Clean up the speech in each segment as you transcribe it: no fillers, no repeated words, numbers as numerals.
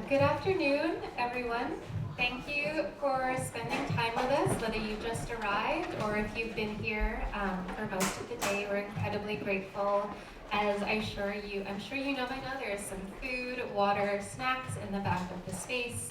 Good afternoon, everyone. Thank you for spending time with us, whether you just arrived or if you've been here for most of the day. We're incredibly grateful. As I'm sure you know by now, there's some food, water, snacks in the back of the space.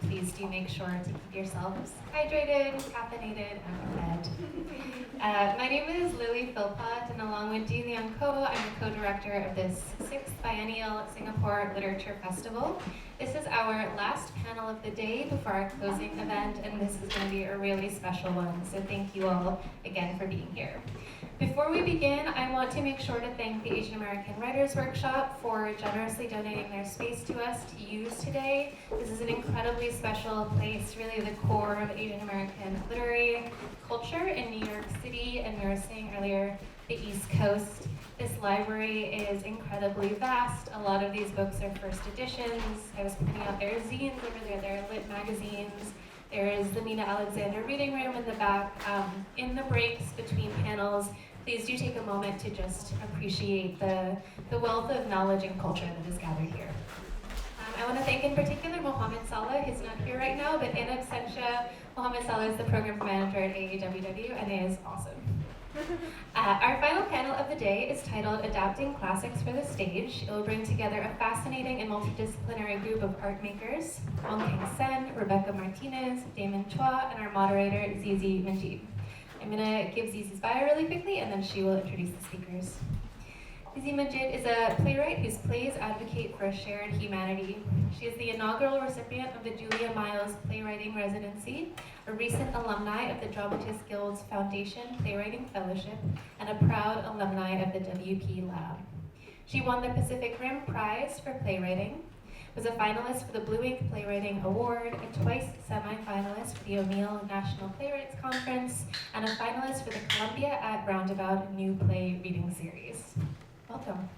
Please do make sure to keep yourselves hydrated, caffeinated, and fed. My name is Lily Philpott, and along with Dean Liang Ko, I'm the co-director of this 6th Biennial Singapore Literature Festival. This is our last panel of the day before our closing event, and this is going to be a really special one, so thank you all again for being here. Before we begin, I want to make sure to thank the Asian American Writers Workshop for generously donating their space to us to use today. This is an incredibly special place, really the core of Asian American literary culture in New York City, and we were saying earlier, the East Coast. This library is incredibly vast. A lot of these books are first editions. I was pointing out there are zines over there, there are lit magazines. There is the Mina Alexander reading room in the back. In the breaks between panels, please do take a moment to just appreciate the wealth of knowledge and culture that is gathered here. I want to thank in particular Mohammed Saleh, who's not here right now, but in absentia, Mohammed Saleh is the program manager at AAWW and is awesome. Our final panel of the day is titled Adapting Classics for the Stage. It will bring together a fascinating and multidisciplinary group of art makers, Ong Keng Sen, Martínez, Damon Chua, and our moderator, Zizi Majid. I'm going to give Zizi's bio really quickly, and then she will introduce the speakers. Zizi Majid is a playwright whose plays advocate for a shared humanity. She is the inaugural recipient of the Julia Miles Playwriting Residency, a recent alumni of the Dramatists Guild's Foundation Playwriting Fellowship, and a proud alumni of the WP Lab. She won the Pacific Rim Prize for Playwriting, was a finalist for the Blue Ink Playwriting Award, a twice semi-finalist for the O'Neill National Playwrights Conference, and a finalist for the Columbia at Roundabout New Play Reading Series. Welcome.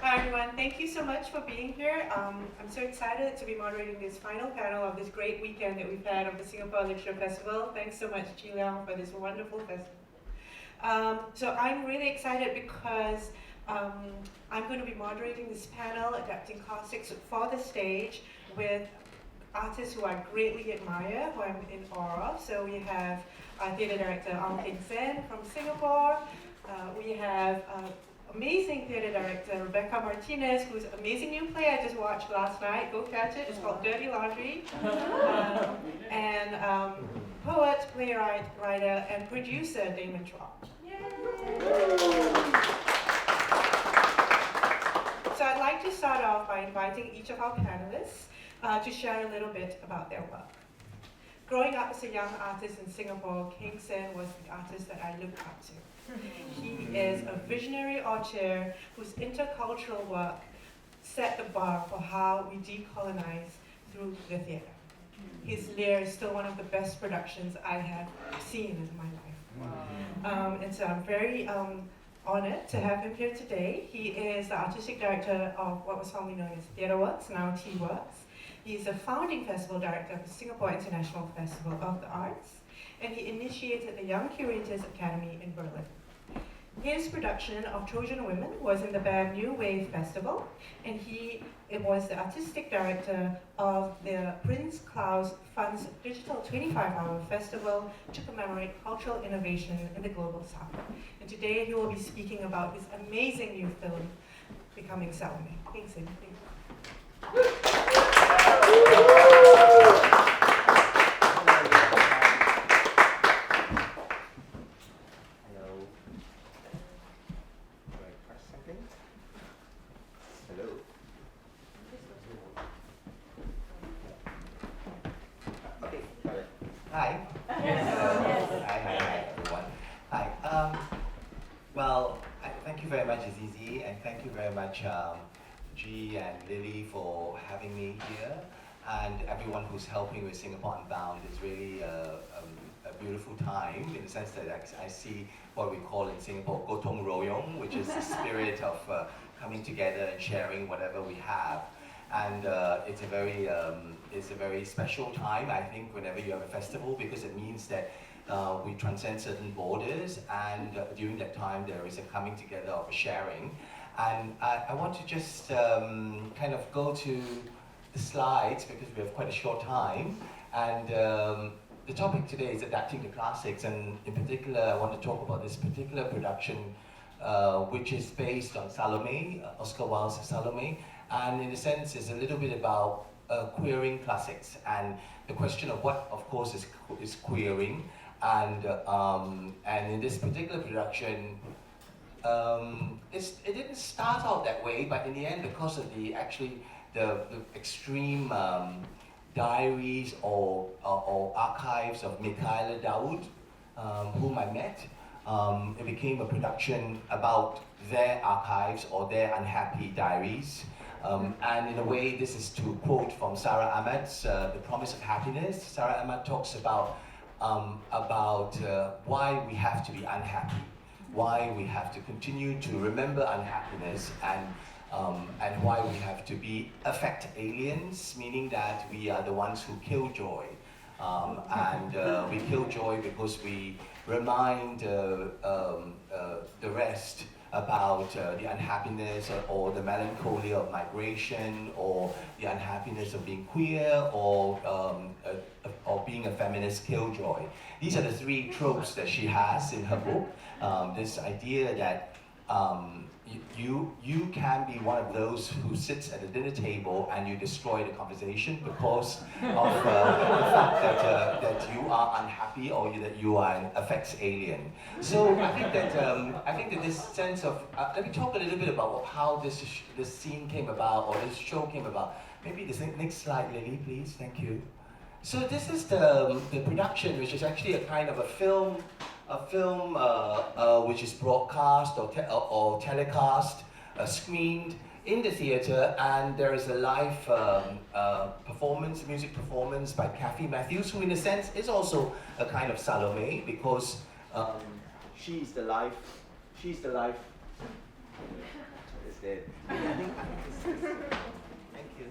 Hi everyone, thank you so much for being here. I'm so excited to be moderating this final panel of this great weekend that we've had of the Singapore Literature Festival. Thanks so much, Chi Leong, for this wonderful festival. So I'm really excited because I'm going to be moderating this panel, Adapting Classics for the Stage, with artists who I greatly admire, who I'm in awe of. So we have theatre director Ong Keng Sen from Singapore. We have amazing theatre director Martínez, whose amazing new play I just watched last night. Go catch it. It's called Dirty Laundry. And poet, playwright, writer, and producer Damon Chua. So I'd like to start off by inviting each of our panelists to share a little bit about their work. Growing up as a young artist in Singapore, Keng Sen was the artist that I looked up to. He is a visionary auteur whose intercultural work set the bar for how we decolonize through the theatre. His Lear is still one of the best productions I have seen in my life. And so I'm very honored to have him here today. He is the artistic director of what was formerly known as Theatre Works, now T-Works. He's the founding festival director of the Singapore International Festival of the Arts, and he initiated the Young Curators Academy in Berlin. His production of Trojan Women was in the BAM New Wave Festival, and he was the artistic director of the Prince Claus Fund's digital 25-hour festival to commemorate cultural innovation in the global south. And today he will be speaking about his amazing new film, Becoming Salome. Thanks, thank you. Thank you very much, Zizi, and thank you very much, G and Lily, for having me here, and everyone who's helping with Singapore Unbound. It's really a beautiful time in the sense that I see what we call in Singapore gotong royong, which is the spirit of coming together and sharing whatever we have. And it's a very special time, I think, whenever you have a festival, because it means that we transcend certain borders, and during that time there is a coming together of a sharing. And I want to just kind of go to the slides because we have quite a short time. And the topic today is adapting the classics, and in particular I want to talk about this particular production which is based on Salome, Oscar Wilde's Salome, and in a sense is a little bit about queering classics and the question of what, of course, is queering. And in this particular production, it didn't start out that way, but in the end, because of the extreme diaries or archives of Michaela Daoud, whom I met, it became a production about their archives or their unhappy diaries. And in a way, this is to quote from Sarah Ahmed's The Promise of Happiness. Sarah Ahmed talks about why we have to be unhappy, why we have to continue to remember unhappiness, and why we have to be affect aliens, meaning that we are the ones who kill joy. We kill joy because we remind the rest about the unhappiness or the melancholy of migration, or the unhappiness of being queer, or being a feminist killjoy. These are the three tropes that she has in her book. This idea that you can be one of those who sits at the dinner table and you destroy the conversation because of the fact that you are unhappy or that you are an affects alien. So I think that this sense of let me talk a little bit about how this scene came about, or this show came about. Maybe the next slide, Lily, please. Thank you. So this is the production, which is actually a kind of a film which is broadcast or telecast, screened in the theatre, and there is a live performance, music performance by Kathy Matthews, who in a sense is also a kind of Salome, because she's the live. Is dead. Thank you.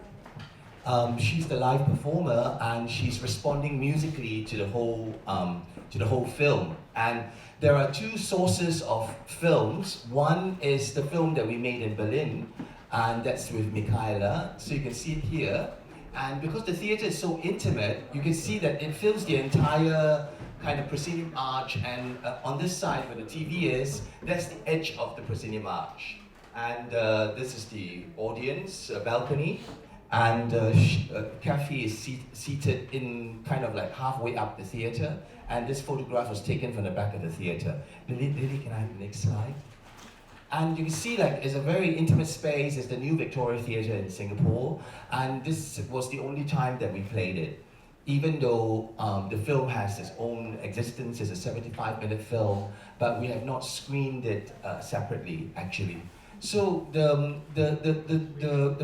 She's the live performer, and she's responding musically to the whole film. And there are two sources of films. One is the film that we made in Berlin, and that's with Michaela. So you can see it here. And because the theatre is so intimate, you can see that it fills the entire kind of proscenium arch, and on this side where the TV is, that's the edge of the proscenium arch. And this is the audience balcony. And Kathy is seated in kind of like halfway up the theatre, and this photograph was taken from the back of the theatre. Lily, can I have the next slide? And you can see like it's a very intimate space. It's the New Victoria Theatre in Singapore, and this was the only time that we played it. Even though the film has its own existence, it's a 75-minute film, but we have not screened it separately, actually. So the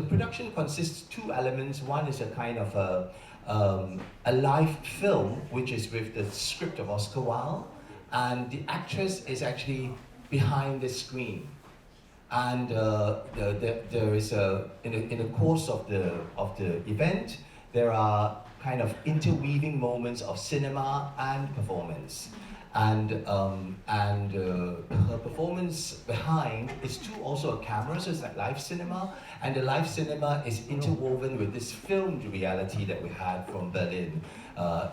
production consists of two elements. One is a kind of a live film, which is with the script of Oscar Wilde, and the actress is actually behind the screen. And there is in the course of the event, there are kind of interweaving moments of cinema and performance. And her performance behind is also a camera, so it's like live cinema, and the live cinema is interwoven with this filmed reality that we had from Berlin,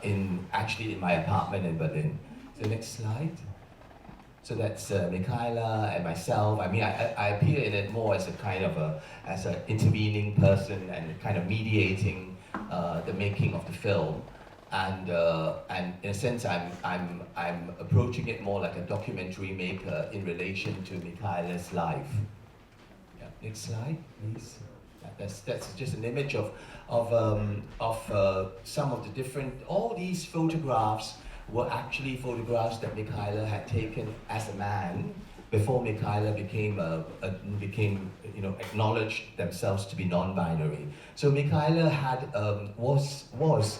in my apartment in Berlin. So next slide. So that's Michaela and myself. I mean, I appear in it more as a kind of as an intervening person and kind of mediating the making of the film. And in a sense, I'm approaching it more like a documentary maker in relation to Michaela's life. Yeah, next slide, please. That's just an image of some of the different. All these photographs were actually photographs that Michaela had taken as a man before Michaela became acknowledged themselves to be non-binary. So Michaela had was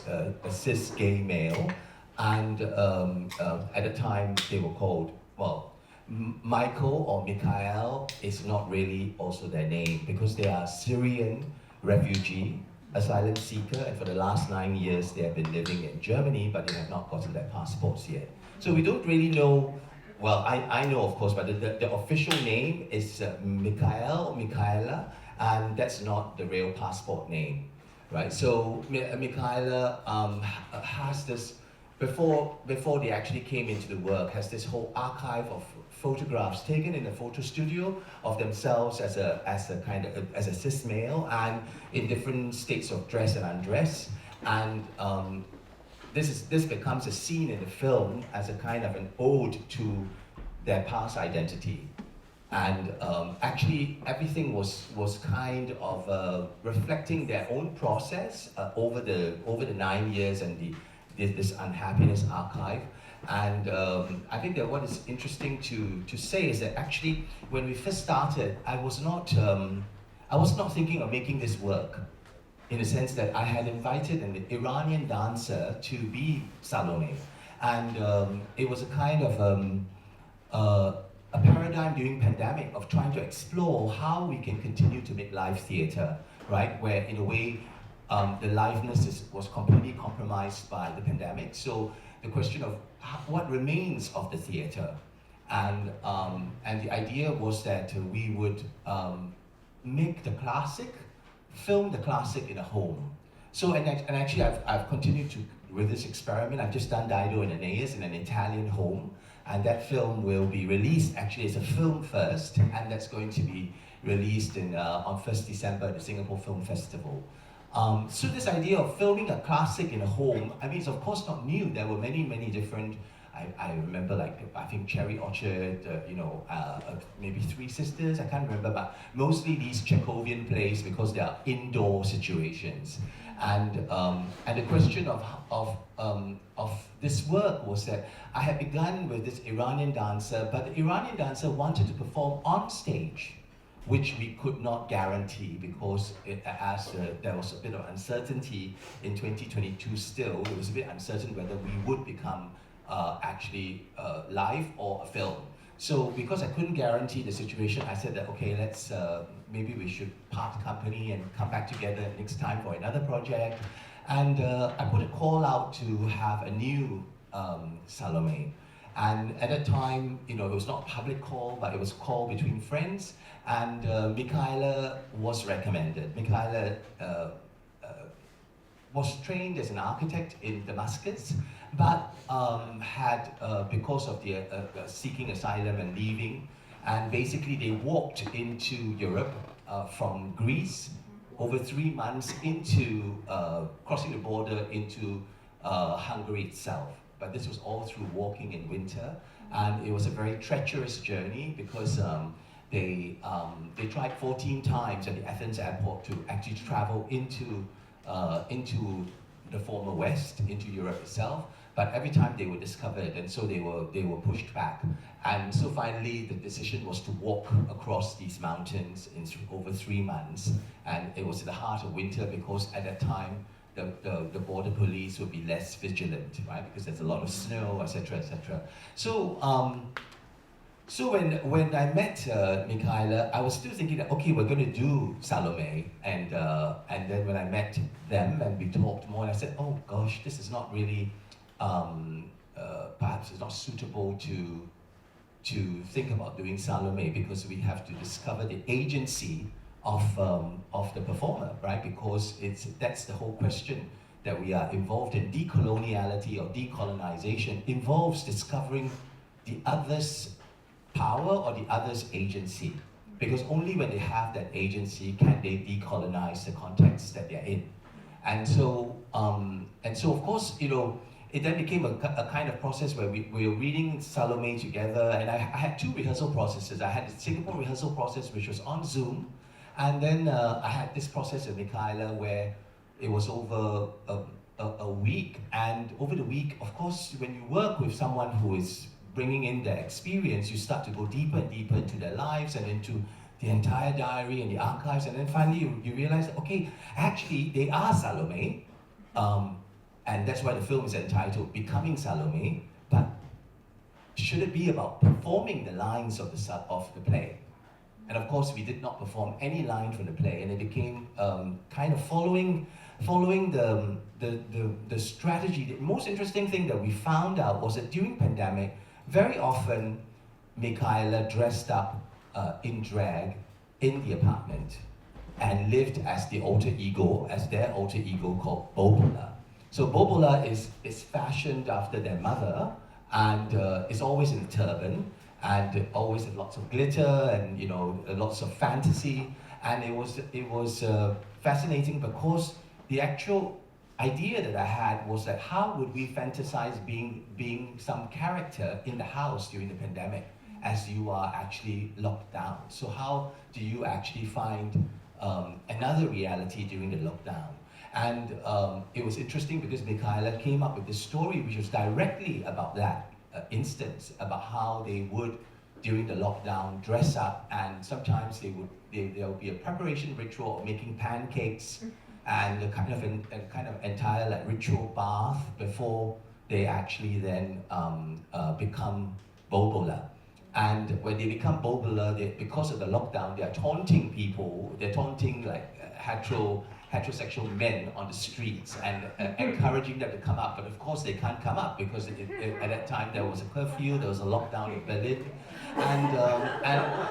a cis gay male, and at the time they were called, well, Michael or Michael is not really also their name, because they are Syrian refugee, asylum seeker, and for the last 9 years they have been living in Germany, but they have not gotten their passports yet. So we don't really know, well, I know of course, but the official name is Michaela, and that's not the real passport name, right? So Michaela has this, before they actually came into the work, has this whole archive of photographs taken in a photo studio of themselves as a cis male and in different states of dress and undress, and this becomes a scene in the film as a kind of an ode to their past identity. And actually, everything was kind of reflecting their own process over the 9 years and this unhappiness archive. And I think that what is interesting to say is that actually, when we first started, I was not thinking of making this work, in the sense that I had invited an Iranian dancer to be Salome, and it was a kind of a paradigm during pandemic of trying to explore how we can continue to make live theatre, right? Where in a way, the liveness was completely compromised by the pandemic. So the question of what remains of the theatre, and the idea was that we would make the classic, film the classic in a home. So and actually I've continued with this experiment. I've just done Dido and Aeneas in an Italian home, and that film will be released actually as a film first, and that's going to be released on 1st December at the Singapore Film Festival. So this idea of filming a classic in a home, I mean, it's of course not new. There were many different, I remember, like, I think Cherry Orchard, maybe Three Sisters, I can't remember, but mostly these Chekhovian plays because they are indoor situations. And the question of this work was that I had begun with this Iranian dancer, but the Iranian dancer wanted to perform on stage, which we could not guarantee because there was a bit of uncertainty in 2022 still. It was a bit uncertain whether we would become actually live or a film. So because I couldn't guarantee the situation, I said that, okay, let's, maybe we should part company and come back together next time for another project. And I put a call out to have a new Salome. And at that time, it was not a public call, but it was a call between friends. And Michaela was recommended. Michaela was trained as an architect in Damascus, but had, because of the seeking asylum and leaving, and basically they walked into Europe from Greece over 3 months into, crossing the border into Hungary itself. But this was all through walking in winter, and it was a very treacherous journey because they tried 14 times at the Athens airport to actually travel into the former West, into Europe itself. But every time they were discovered, and so they were pushed back. And so finally, the decision was to walk across these mountains in over 3 months, and it was in the heart of winter because at that time, the border police would be less vigilant, right? Because there's a lot of snow, etc., etc. So, so when I met Michaela, I was still thinking that, okay, we're going to do Salome, and then when I met them and we talked more, I said, oh gosh, this is not really, perhaps it's not suitable to think about doing Salome because we have to discover the agency of the performer, right? Because that's the whole question that we are involved in. Decoloniality or decolonization involves discovering the other's power or the other's agency, because only when they have that agency can they decolonize the context that they're in. And so of course, it then became a kind of process where we were reading Salome together, and I had 2 rehearsal processes. I had the Singapore rehearsal process, which was on Zoom, and then I had this process with Michaela where it was over a week. And over the week, of course, when you work with someone who is bringing in their experience, you start to go deeper and deeper into their lives and into the entire diary and the archives. And then finally, you realize that, okay, actually, they are Salome. And that's why the film is entitled Becoming Salome. But should it be about performing the lines of the play? And of course, we did not perform any line from the play, and it became kind of following following the strategy. The most interesting thing that we found out was that during pandemic, very often Michaela dressed up in drag in the apartment and lived as the alter ego, as their alter ego called Bobola. So Bobola is fashioned after their mother, and is always in a turban, and always had lots of glitter and lots of fantasy. And it was fascinating because the actual idea that I had was that how would we fantasize being some character in the house during the pandemic as you are actually locked down? So how do you actually find another reality during the lockdown? And it was interesting because Michaela came up with this story which was directly about that instance, about how they would, during the lockdown, dress up, and sometimes there would be a preparation ritual of making pancakes and a kind of entire like ritual bath before they actually then become Bobola. And when they become Bobola, because of the lockdown, they are taunting people. They're taunting like heterosexual men on the streets and encouraging them to come up. But of course, they can't come up because at that time there was a curfew, there was a lockdown in Berlin, and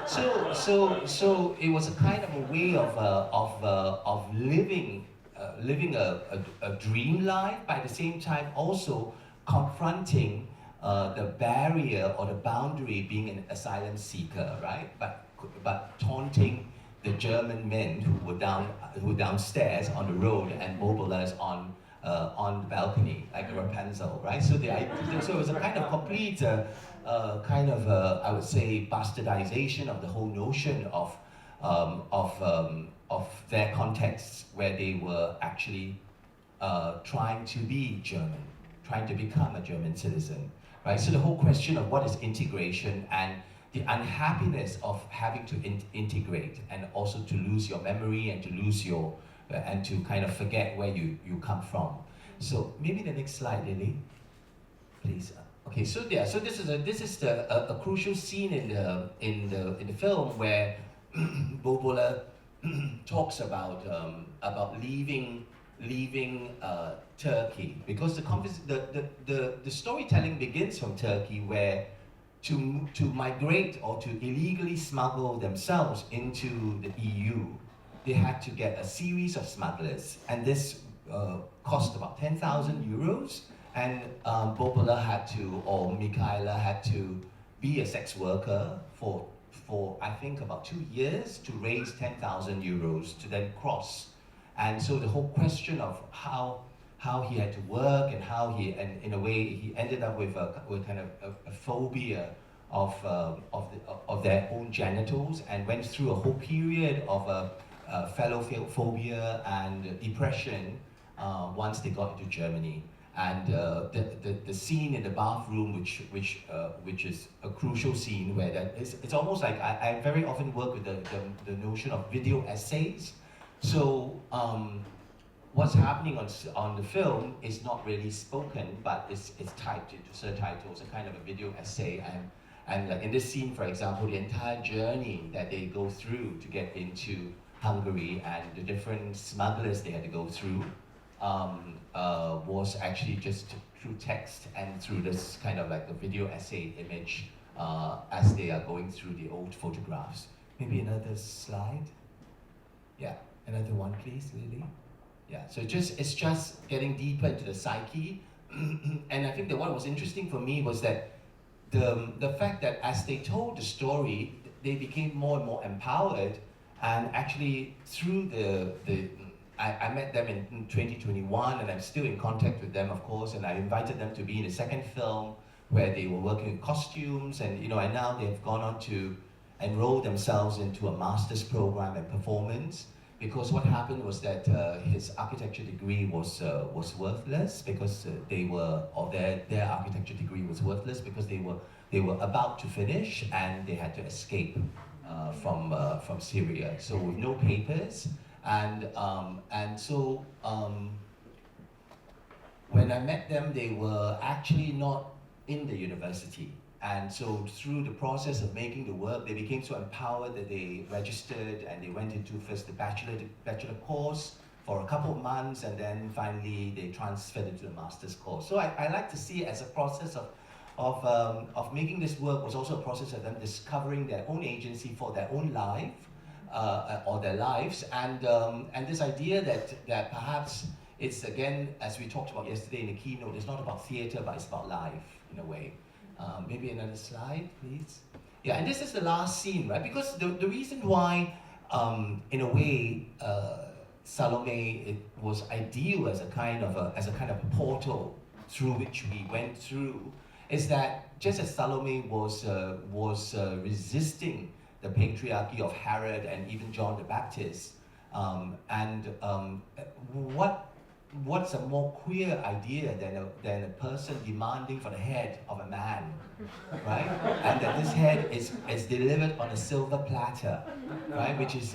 so it was a kind of a way of living a dream life, but at the same time also confronting the barrier or the boundary being an asylum seeker, right? But taunting the German men who were downstairs on the road and Bobolas on the balcony, like a Rapunzel, right? So so it was a kind of complete, I would say, bastardization of the whole notion of their contexts where they were actually trying to be German, trying to become a German citizen, right? So the whole question of what is integration and the unhappiness of having to integrate and also to lose your memory and to lose your and to kind of forget where you come from. So maybe the next slide, Lily, please. Okay, so yeah, so this is a crucial scene in the film where Bobola talks about leaving Turkey, because the storytelling begins from Turkey, where to migrate or to illegally smuggle themselves into the EU, they had to get a series of smugglers, and this cost about 10,000 euros. And Bobola had to, or Michaela had to, be a sex worker for I think about 2 years to raise 10,000 euros to then cross. And so the whole question of how he had to work and how and in a way he ended up with kind of a phobia of their own genitals, and went through a whole period of phallophobia and depression once they got into Germany. And the scene in the bathroom, which is a crucial scene, where it's almost like I very often work with the notion of video essays. So what's happening on the film is not really spoken, but it's typed into subtitles, a kind of a video essay. And like in this scene, for example, the entire journey that they go through to get into Hungary and the different smugglers they had to go through was actually just through text and through this kind of like a video essay image as they are going through the old photographs. Maybe another slide? Yeah, another one please, Lily. Yeah, so it's just getting deeper into the psyche. And I think that what was interesting for me was that the fact that as they told the story, they became more and more empowered, and actually through I met them in 2021, and I'm still in contact with them, of course, and I invited them to be in the second film where they were working with costumes, and and now they've gone on to enroll themselves into a master's program in performance, because what happened was that his architecture degree was worthless because their architecture degree was worthless because they were about to finish and they had to escape from Syria, so with no papers. And so when I met them, they were actually not in the university. And so through the process of making the work, they became so empowered that they registered and they went into first the bachelor course, for a couple of months, and then finally they transferred it to the master's course. So I like to see it as a process of making this work was also a process of them discovering their own agency for their own life, or their lives, and this idea that perhaps it's, again, as we talked about yesterday in the keynote, it's not about theatre, but it's about life in a way. Maybe another slide, please. Yeah, and this is the last scene, right? Because the reason why, in a way, Salome, it was ideal as a kind of a portal through which we went through, is that just as Salome was resisting the patriarchy of Herod and even John the Baptist, what's a more queer idea than a person demanding for the head of a man, right? And that this head is delivered on a silver platter, right? Which is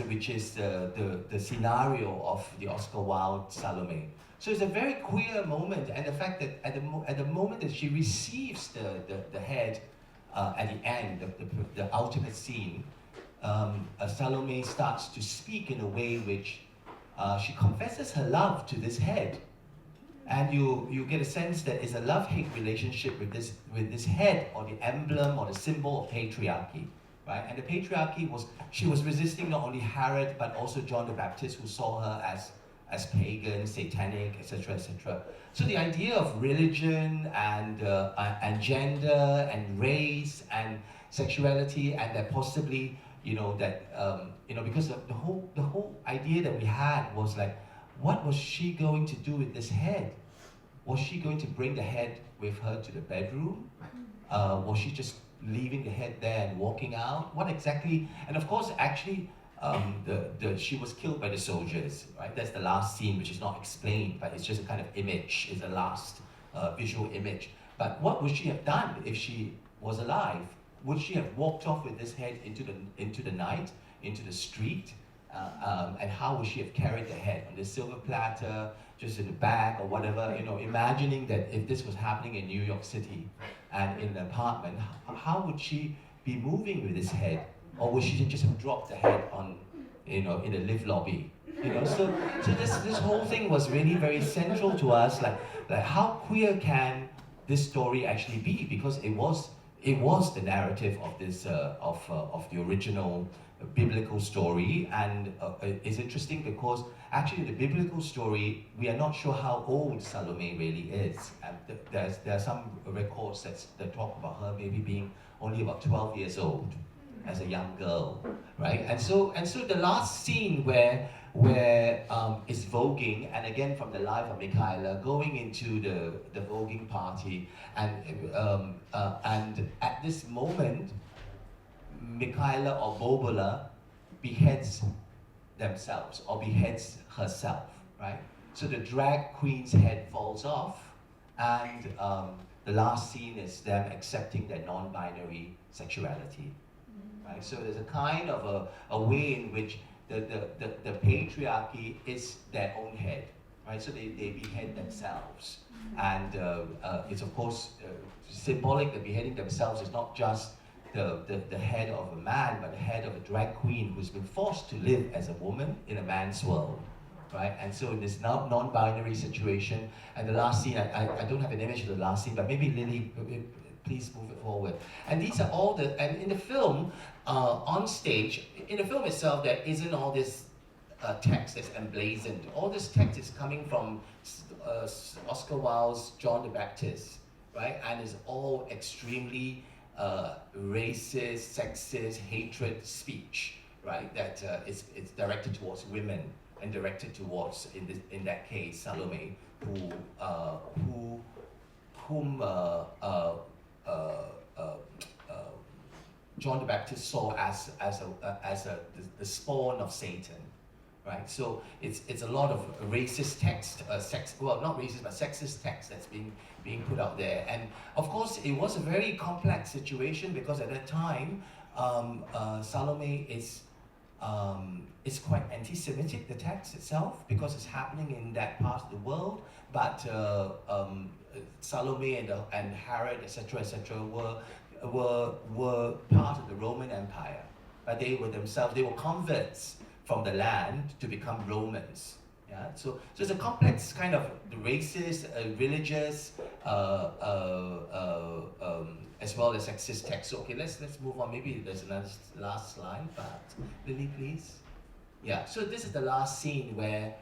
the scenario of the Oscar Wilde Salome. So it's a very queer moment, and the fact that at the moment that she receives the head at the end, the ultimate scene, Salome starts to speak in a way which she confesses her love to this head, and you get a sense that it's a love-hate relationship with this head, or the emblem or the symbol of patriarchy, right? And the patriarchy she was resisting not only Herod but also John the Baptist, who saw her as pagan, satanic, etc., etc. So the idea of religion and gender and race and sexuality, and that possibly, because the whole idea that we had was like, what was she going to do with this head? Was she going to bring the head with her to the bedroom? Was she just leaving the head there and walking out? What exactly? And of course, actually, she was killed by the soldiers, right? That's the last scene, which is not explained, but it's just a kind of image. It's a last visual image. But what would she have done if she was alive? Would she have walked off with this head into the night, into the street? And how would she have carried the head on this silver platter, just in the bag or whatever? Imagining that if this was happening in New York City and in an apartment, how would she be moving with this head? Or would she just have dropped the head on, in the lift lobby? So this whole thing was really very central to us. Like how queer can this story actually be? Because it was the narrative of this of the original biblical story, and it's interesting because actually the biblical story, we are not sure how old Salome really is. And there are some records that talk about her maybe being only about 12 years old as a young girl, right? And so the last scene where is voguing, and again from the life of Michaela, going into the voguing party, and at this moment, Michaela or Bobola beheads themselves or beheads herself, right? So the drag queen's head falls off, and the last scene is them accepting their non-binary sexuality, right? So there's a kind of a way in which the patriarchy is their own head, right? So they behead themselves, and it's of course symbolic that beheading themselves is not just the head of a man, but the head of a drag queen who's been forced to live as a woman in a man's world, right? And so in this non-binary situation, and the last scene, I don't have an image of the last scene, but maybe Lily, please move it forward. And these are all and in the film, on stage, in the film itself, there isn't all this text that's emblazoned. All this text is coming from Oscar Wilde's John the Baptist, right? And is all extremely racist, sexist, hatred speech, right? That it's directed towards women and directed towards, in that case, Salome, whom John the Baptist saw as the spawn of Satan, right? So it's a lot of racist text, not racist but sexist text that's being put out there. And of course it was a very complex situation because at that time Salome is quite anti-Semitic, the text itself, because it's happening in that part of the world. But Salome and Herod, etc., were part of the Roman Empire, but they were converts from the land to become Romans, Yeah, so it's a complex kind of racist, religious, as well as sexist text. So, okay, let's move on. Maybe there's another last slide, but Lily, please. Yeah, so this is the last scene where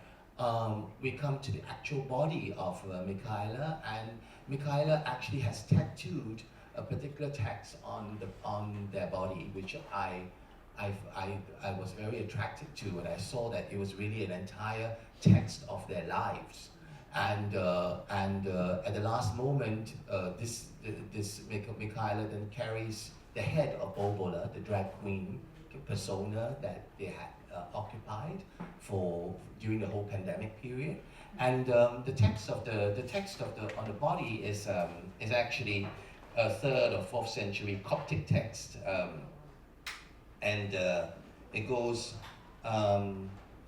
we come to the actual body of Michaela, and Michaela actually has tattooed a particular text on their body, which I was very attracted to, and I saw that it was really an entire text of their lives. And at the last moment, this Michaela then carries the head of Bobola, the drag queen persona that they had occupied during the whole pandemic period. And the text on the body is actually a 3rd or 4th century Coptic text, and it goes,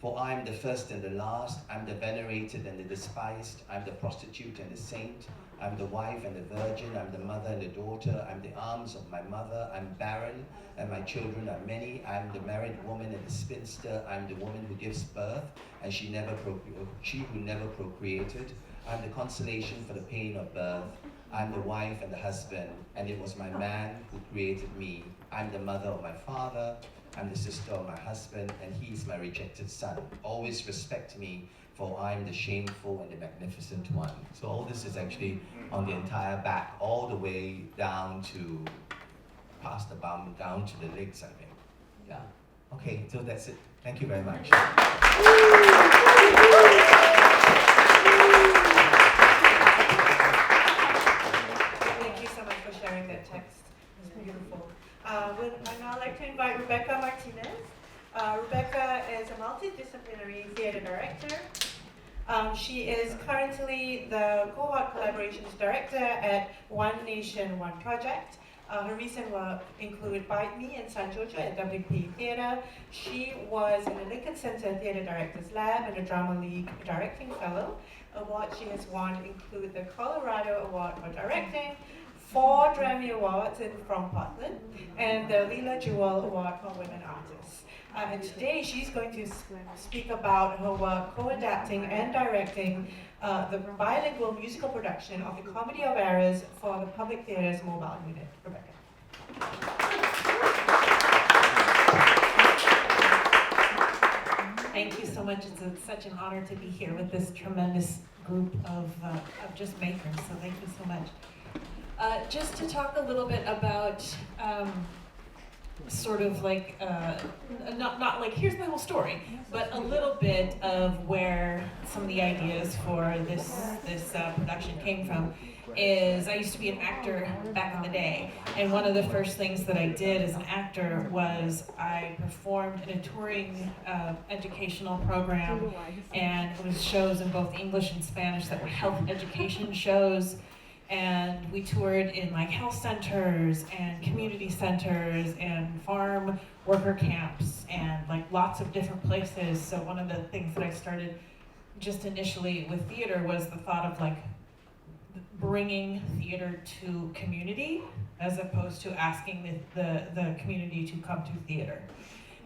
for I am the first and the last, I'm the venerated and the despised, I'm the prostitute and the saint, I'm the wife and the virgin, I'm the mother and the daughter, I'm the arms of my mother, I'm barren and my children are many, I'm the married woman and the spinster, I'm the woman who gives birth and she who never procreated, I'm the consolation for the pain of birth, I'm the wife and the husband, and it was my man who created me. I'm the mother of my father, I'm the sister of my husband, and he is my rejected son. Always respect me, for I am the shameful and the magnificent one. So all this is actually on the entire back, all the way down to, past the bum, down to the legs, I think. Yeah. Okay, so that's it. Thank you very much. Thank you so much for sharing that text. It's beautiful. I'd now like to invite Rebecca Martínez. Rebecca is a multidisciplinary theater director. She is currently the cohort collaborations director at One Nation, One Project. Her recent work include Bite Me and San Jojo at WP Theatre. She was in the Lincoln Center Theatre Directors Lab and the Drama League Directing Fellow. Awards she has won include the Colorado Award for Directing, 4 Grammy Awards from Portland, and the Lila Jewell Award for Women Artists. And today she's going to speak about her work co-adapting and directing the bilingual musical production of The Comedy of Errors for the Public Theatre's mobile unit. Rebecca. Thank you so much. It's such an honor to be here with this tremendous group of just makers, so thank you so much. Just to talk a little bit about sort of like, not like here's my whole story, but a little bit of where some of the ideas for this production came from. Is I used to be an actor back in the day, and one of the first things that I did as an actor was I performed in a touring educational program, and it was shows in both English and Spanish that were health education shows. And we toured in like health centers and community centers and farm worker camps and like lots of different places. So one of the things that I started just initially with theater was the thought of like bringing theater to community as opposed to asking the community to come to theater.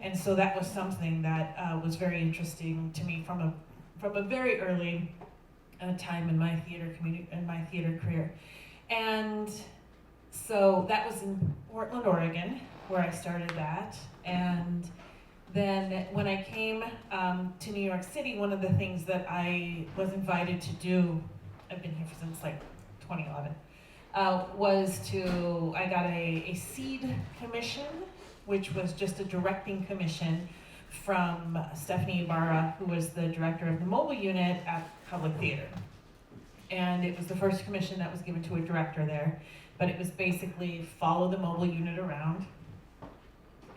And so that was something that was very interesting to me from a very early time in my theater career. And so that was in Portland, Oregon, where I started that. And then when I came to New York City, one of the things that I was invited to do, I've been here since like 2011, I got a seed commission, which was just a directing commission from Stephanie Ibarra, who was the director of the mobile unit at Public Theater. And it was the first commission that was given to a director there, but it was basically follow the mobile unit around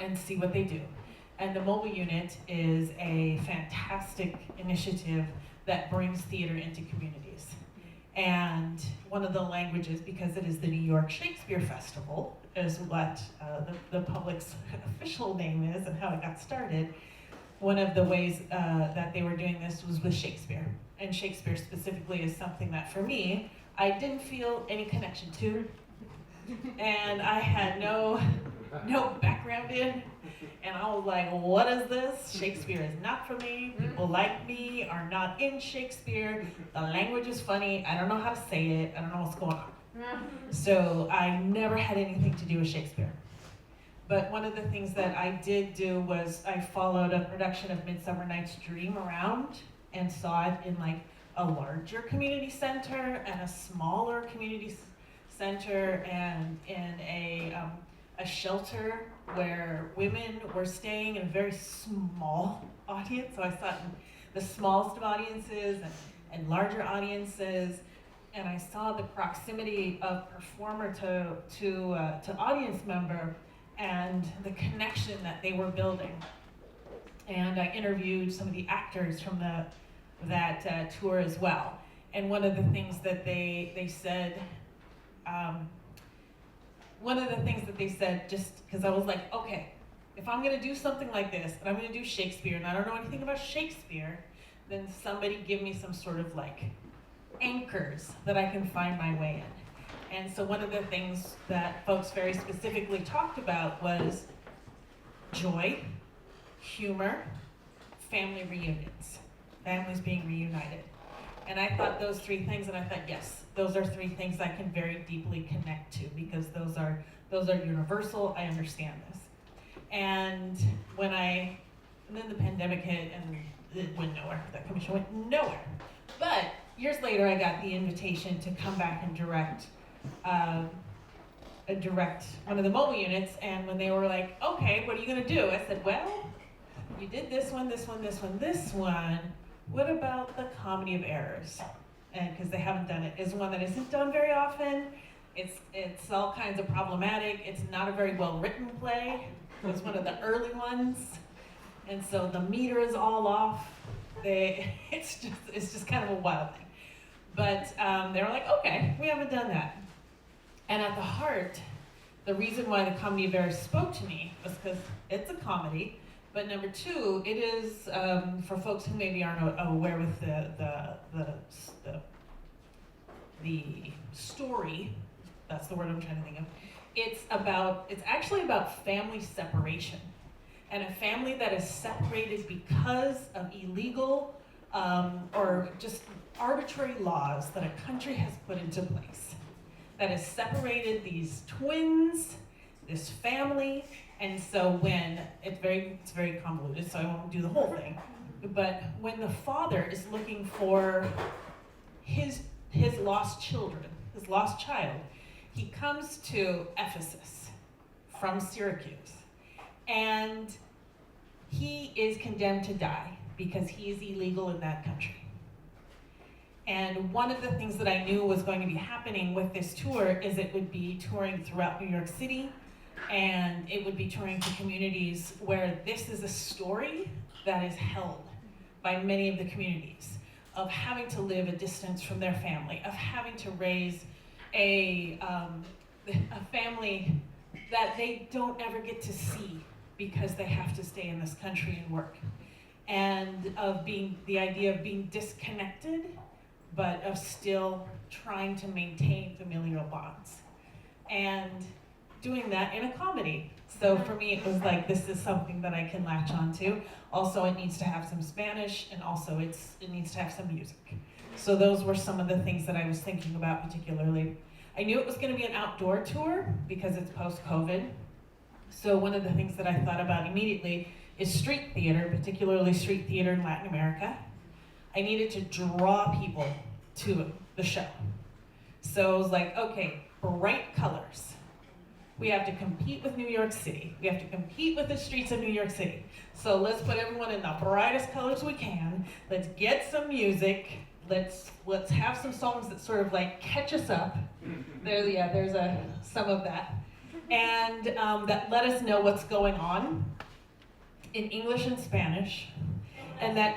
and see what they do. And the mobile unit is a fantastic initiative that brings theater into communities. And one of the languages, because it is the New York Shakespeare Festival, is what the public's official name is and how it got started. One of the ways that they were doing this was with Shakespeare. And Shakespeare specifically is something that for me, I didn't feel any connection to. And I had no no background in. And I was like, what is this? Shakespeare is not for me. People like me are not in Shakespeare. The language is funny. I don't know how to say it. I don't know what's going on. So I never had anything to do with Shakespeare. But one of the things that I did do was I followed a production of Midsummer Night's Dream around and saw it in like a larger community center and a smaller community center and in a shelter where women were staying in a very small audience. So I saw it in the smallest of audiences and larger audiences. And I saw the proximity of performer to audience member and the connection that they were building. And I interviewed some of the actors from that tour as well. And one of the things that they said, just because I was like, okay, if I'm gonna do something like this, and I'm gonna do Shakespeare, and I don't know anything about Shakespeare, then somebody give me some sort of like anchors that I can find my way in. And so one of the things that folks very specifically talked about was joy, humor, family reunions, families being reunited. And I thought those three things, and I thought, yes, those are three things I can very deeply connect to because those are universal. I understand this. And then the pandemic hit and it went nowhere. That commission went nowhere. But years later, I got the invitation to come back and direct one of the mobile units. And when they were like, okay, what are you gonna do? I said, well, you did this one, this one, this one, this one. What about the Comedy of Errors? And because they haven't done it, it's one that isn't done very often. It's all kinds of problematic. It's not a very well written play. It was one of the early ones, and so the meter is all off. It's just kind of a wild thing. But they were like, okay, we haven't done that. And at the heart, the reason why the Comedy of Errors spoke to me was because it's a comedy. But number two, it is for folks who maybe aren't aware with the story. That's the word I'm trying to think of. It's actually about family separation, and a family that is separated because of illegal or just arbitrary laws that a country has put into place that has separated these twins, this family. And so when it's very convoluted, so I won't do the whole thing. But when the father is looking for his lost children, his lost child, he comes to Ephesus from Syracuse, and he is condemned to die because he is illegal in that country. And one of the things that I knew was going to be happening with this tour is it would be touring throughout New York City, and it would be touring to communities where this is a story that is held by many of the communities of having to live a distance from their family, of having to raise a family that they don't ever get to see because they have to stay in this country and work. And of the idea of being disconnected, but of still trying to maintain familial bonds. And doing that in a comedy. So for me, it was like, this is something that I can latch onto. Also, it needs to have some Spanish, and also it needs to have some music. So those were some of the things that I was thinking about particularly. I knew it was gonna be an outdoor tour because it's post-COVID. So one of the things that I thought about immediately is street theater, particularly street theater in Latin America. I needed to draw people to the show. So I was like, okay, bright colors. We have to compete with New York City. We have to compete with the streets of New York City. So let's put everyone in the brightest colors we can. Let's get some music. Let's have some songs that sort of like catch us up. There's some of that. And that let us know what's going on in English and Spanish. And that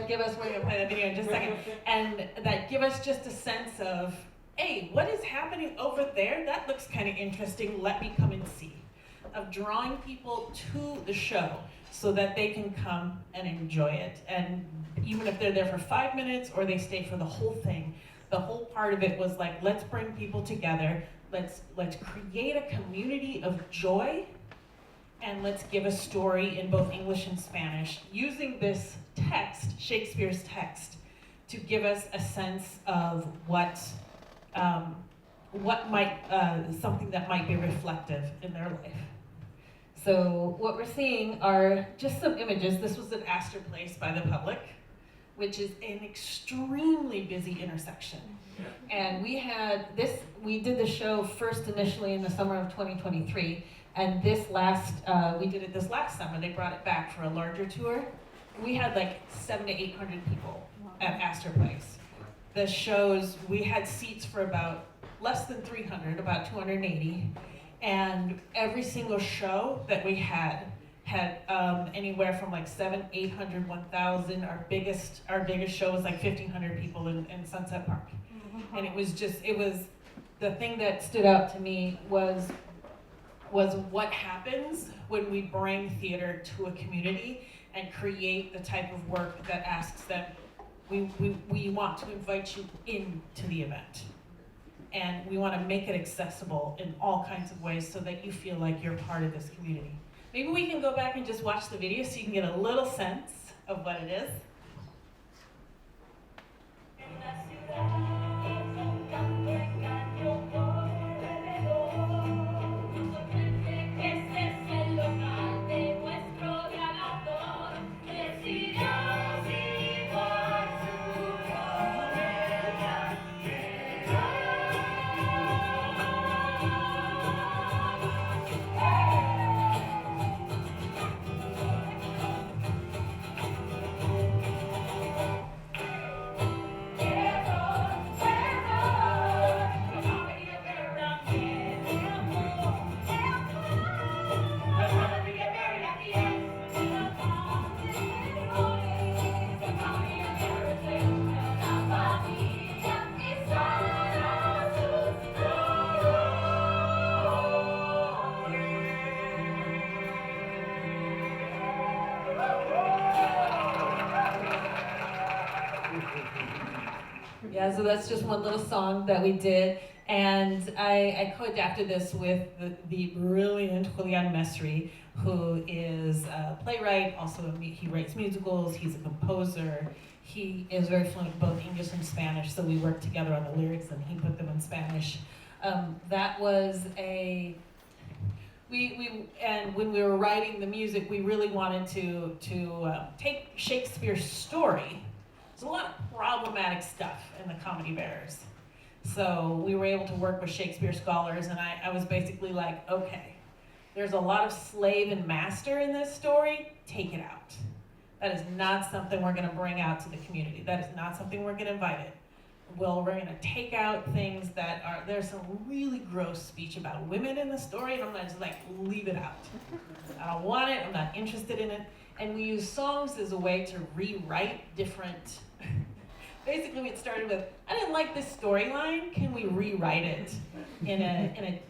give us, we're gonna play that video in just a second, and that give us just a sense of, hey, what is happening over there? That looks kind of interesting, let me come and see. Of drawing people to the show so that they can come and enjoy it. And even if they're there for 5 minutes or they stay for the whole thing, the whole part of it was like, let's bring people together, let's create a community of joy, and let's give a story in both English and Spanish using this text, Shakespeare's text, to give us a sense of what might, something that might be reflective in their life. So what we're seeing are just some images. This was at Astor Place by the public, which is an extremely busy intersection. And we did the show first initially in the summer of 2023, and we did it this last summer. They brought it back for a larger tour. We had like 700 to 800 people at Astor Place. The shows, we had seats for about less than 300, about 280. And every single show that we had anywhere from like 700, 800, 1,000. Our biggest show was like 1,500 people in Sunset Park. And it was the thing that stood out to me was what happens when we bring theater to a community and create the type of work that asks them, we want to invite you into the event. And we want to make it accessible in all kinds of ways so that you feel like you're part of this community. Maybe we can go back and just watch the video so you can get a little sense of what it is. Yeah, so that's just one little song that we did, and I co-adapted this with the brilliant Julian Mesri, who is a playwright, also he writes musicals, he's a composer, he is very fluent in both English and Spanish, so we worked together on the lyrics and he put them in Spanish. That was and when we were writing the music, we really wanted to take Shakespeare's story. There's a lot of problematic stuff in the Comedy Bears. So we were able to work with Shakespeare scholars, and I was basically like, okay, there's a lot of slave and master in this story, take it out. That is not something we're gonna bring out to the community. That is not something we're gonna invite it. Well, we're gonna take out things that there's some really gross speech about women in the story, and I'm gonna just like, leave it out. I don't want it, I'm not interested in it. And we use songs as a way to rewrite different, basically it started with, I didn't like this storyline, can we rewrite it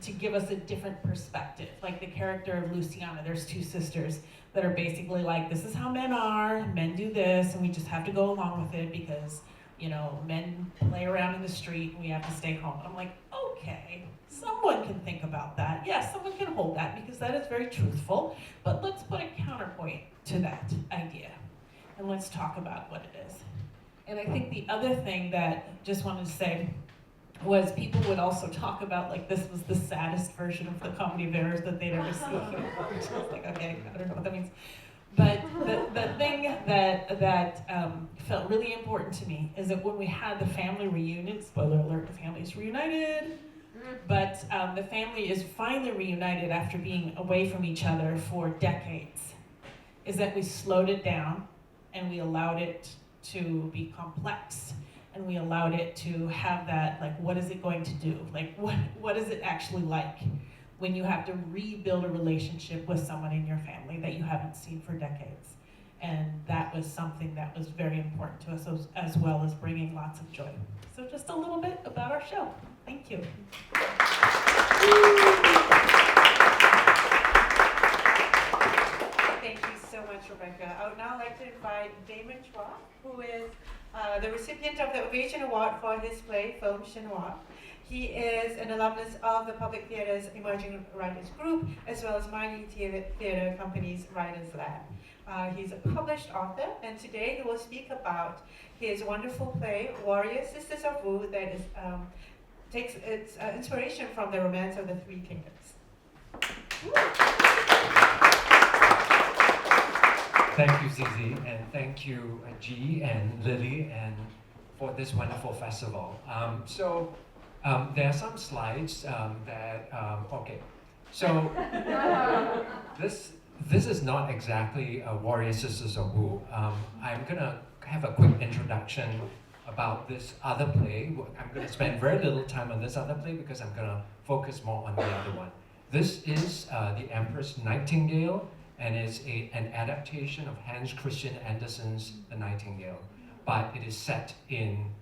to give us a different perspective? Like the character of Luciana, there's two sisters that are basically like, this is how men are, men do this, and we just have to go along with it because, you know, men play around in the street and we have to stay home. I'm like, okay, someone can think about that. Yes, someone can hold that because that is very truthful, but let's put a counterpoint to that idea and let's talk about what it is. And I think the other thing that just wanted to say was people would also talk about like this was the saddest version of the Comedy Bears that they'd ever seen. Which I was like, okay, I don't know what that means. But the thing that felt really important to me is that when we had the family reunion, spoiler alert, the family is reunited, but the family is finally reunited after being away from each other for decades, is that we slowed it down and we allowed it to be complex and we allowed it to have that, like, what is it going to do? Like, what is it actually like when you have to rebuild a relationship with someone in your family that you haven't seen for decades? And that was something that was very important to us, as well as bringing lots of joy. So just a little bit about our show. Thank you. Thank you so much, Rebecca. I would now like to invite Damon Chua, who is the recipient of the Ovation Award for his play, Film Chinois. He is an alumnus of the Public Theatre's Emerging Writers Group, as well as Mining Theatre Company's Writers Lab. He's a published author, and today he will speak about his wonderful play, Warrior Sisters of Wu, that is, takes its inspiration from the Romance of the Three Kingdoms. Thank you, Zizi, and thank you, G and Lily, and for this wonderful festival. There are some slides okay. So this is not exactly a Warrior Sisters of Wu. I'm gonna have a quick introduction about this other play. I'm gonna spend very little time on this other play because I'm gonna focus more on the other one. This is The Empress Nightingale, and it's an adaptation of Hans Christian Andersen's The Nightingale, but it is set in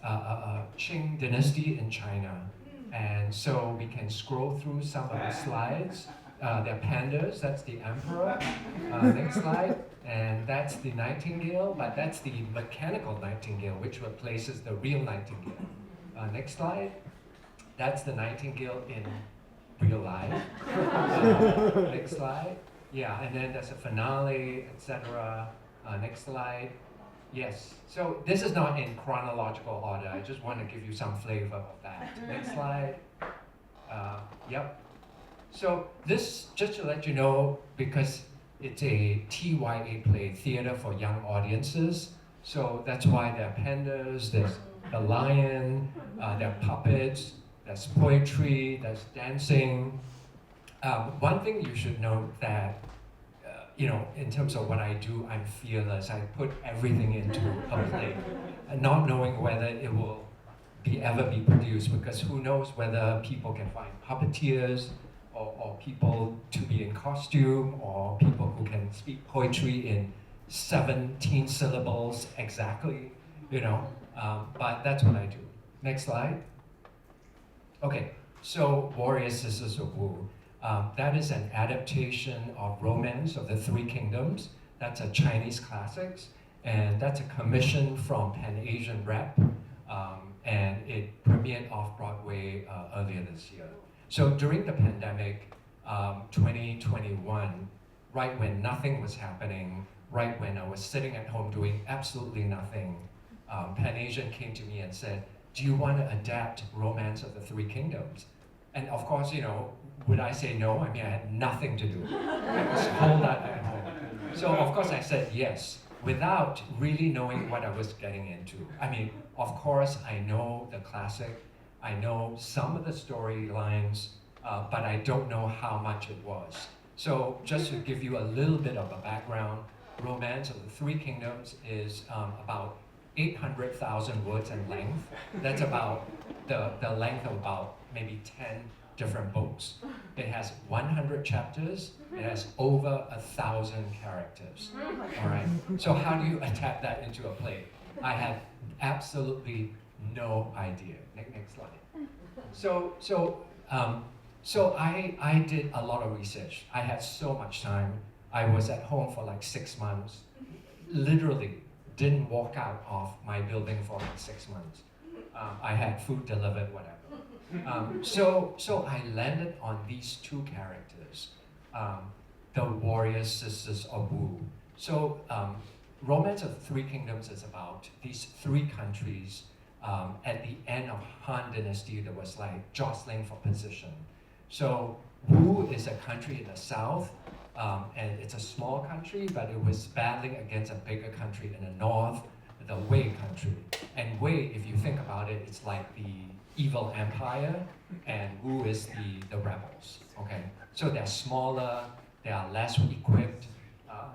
Qing dynasty in China. And so we can scroll through some of the slides. They're pandas, that's the emperor. Next slide, and that's the nightingale, but that's the mechanical nightingale, which replaces the real nightingale. Next slide, that's the nightingale in real life. Next slide, yeah, and then there's a finale, etc. Next slide. Yes, so this is not in chronological order. I just want to give you some flavor of that. Next slide. Yep. So this, just to let you know, because it's a TYA play, theater for young audiences. So that's why there are pandas, there's the lion, there are puppets, there's poetry, there's dancing. One thing you should note that in terms of what I do, I'm fearless. I put everything into a play, and not knowing whether it will ever be produced, because who knows whether people can find puppeteers, or people to be in costume, or people who can speak poetry in 17 syllables exactly, but that's what I do. Next slide. Okay, so Warrior Sisters of Wu. That is an adaptation of Romance of the Three Kingdoms. That's a Chinese classics, and that's a commission from Pan Asian Rep, and it premiered off-Broadway earlier this year. So during the pandemic, 2021, right when nothing was happening, right when I was sitting at home doing absolutely nothing, Pan Asian came to me and said, "Do you want to adapt Romance of the Three Kingdoms?" And of course, would I say no? I mean, I had nothing to do. I was holed up at home. So of course I said yes, without really knowing what I was getting into. I mean, of course I know the classic, I know some of the storylines, but I don't know how much it was. So just to give you a little bit of a background, Romance of the Three Kingdoms is about 800,000 words in length. That's about the length of about maybe 10 different books. It has 100 chapters. It has over 1,000 characters. All right. So how do you adapt that into a play? I had absolutely no idea. Next slide. So I did a lot of research. I had so much time. I was at home for like 6 months. Literally didn't walk out of my building for like 6 months. I had food delivered, whatever. So I landed on these two characters, the Warrior Sisters of Wu. So Romance of the Three Kingdoms is about these three countries at the end of Han Dynasty that was like jostling for position. So Wu is a country in the south, and it's a small country, but it was battling against a bigger country in the north, the Wei country. And Wei, if you think about it, it's like the evil empire, and Wu is the rebels, okay? So they're smaller, they are less equipped,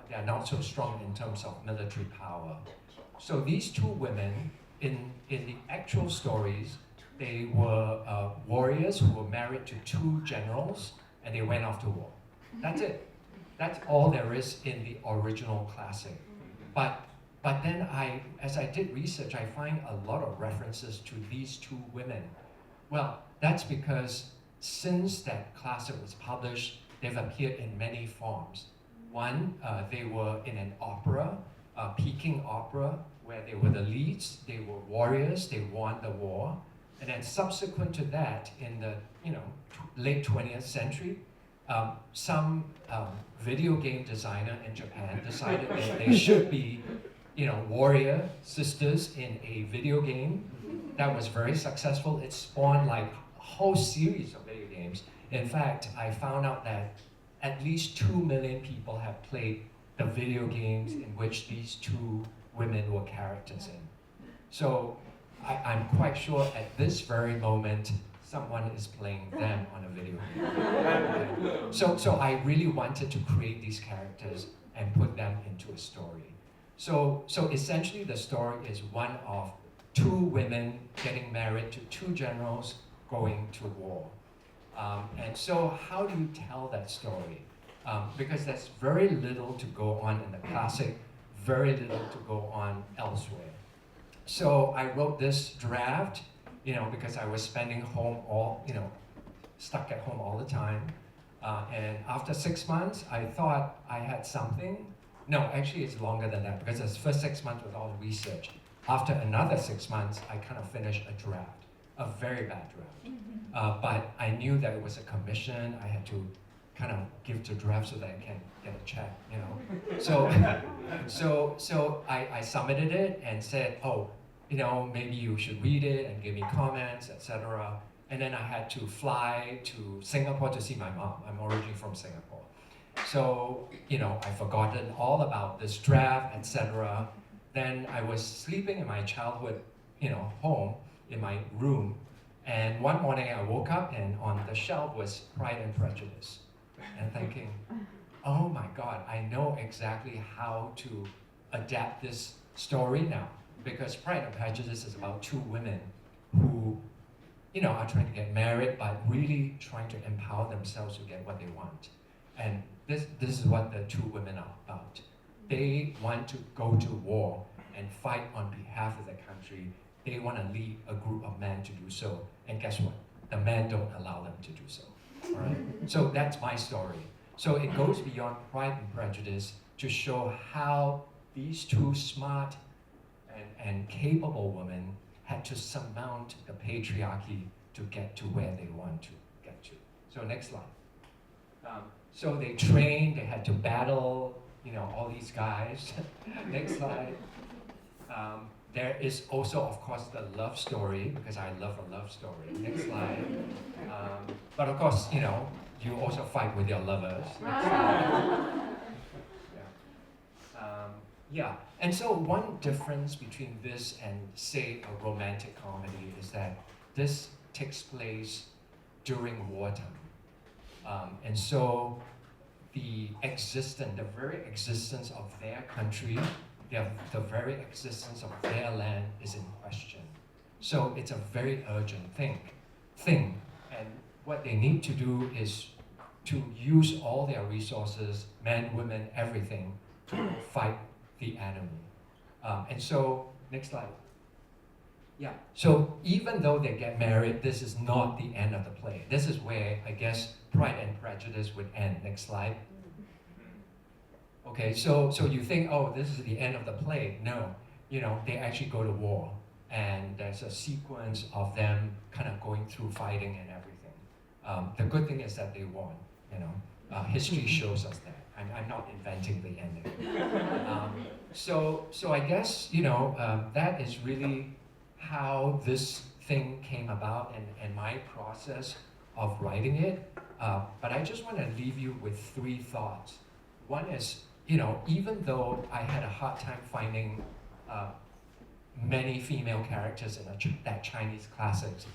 they are not so strong in terms of military power. So these two women, in the actual stories, they were warriors who were married to two generals, and they went off to war. That's it. That's all there is in the original classic. But then as I did research, I find a lot of references to these two women. Well, that's because since that classic was published, they've appeared in many forms. One, they were in an opera, Peking opera, where they were the leads, they were warriors, they won the war. And then subsequent to that, in the late 20th century, some video game designer in Japan decided that they should be, warrior sisters in a video game that was very successful. It spawned like a whole series of video games. In fact, I found out that at least 2 million people have played the video games in which these two women were characters in. So I'm quite sure at this very moment, someone is playing them on a video game. So I really wanted to create these characters and put them into a story. So essentially the story is one of two women getting married to two generals going to war. And so how do you tell that story? Because there's very little to go on in the classic, very little to go on elsewhere. So I wrote this draft, because I was spending stuck at home all the time. And after 6 months, I thought I had something. No, actually it's longer than that, because the first 6 months was all research. After another 6 months, I kind of finished a draft, a very bad draft. But I knew that it was a commission. I had to kind of give the draft so that I can get a check, So I submitted it and said, maybe you should read it and give me comments, etc. And then I had to fly to Singapore to see my mom. I'm originally from Singapore. So, I've forgotten all about this draft, etc. Then I was sleeping in my childhood, home, in my room. And one morning I woke up and on the shelf was Pride and Prejudice. And thinking, oh my God, I know exactly how to adapt this story now. Because Pride and Prejudice is about two women who, are trying to get married, but really trying to empower themselves to get what they want. And this is what the two women are about. They want to go to war and fight on behalf of their country. They want to lead a group of men to do so. And guess what? The men don't allow them to do so. All right? So that's my story. So it goes beyond Pride and Prejudice to show how these two smart and capable women had to surmount the patriarchy to get to where they want to get to. So next slide. So they trained, they had to battle, all these guys. Next slide. There is also, of course, the love story, because I love a love story. Next slide. But of course, you also fight with your lovers. Next slide. Yeah. And so one difference between this and, say, a romantic comedy is that this takes place during wartime. And so the very existence of their country, the very existence of their land is in question. So it's a very urgent thing. And what they need to do is to use all their resources, men, women, everything, to fight the enemy. And so, next slide. Yeah, so even though they get married, this is not the end of the play. This is where, I guess, Pride and Prejudice would end. Next slide. Okay, so you think, this is the end of the play. No, they actually go to war. And there's a sequence of them kind of going through fighting and everything. The good thing is that they won, history shows us that. I'm not inventing the ending. So I guess, that is really how this thing came about and my process of writing it. But I just want to leave you with 3 thoughts. One is, even though I had a hard time finding many female characters in that Chinese classics,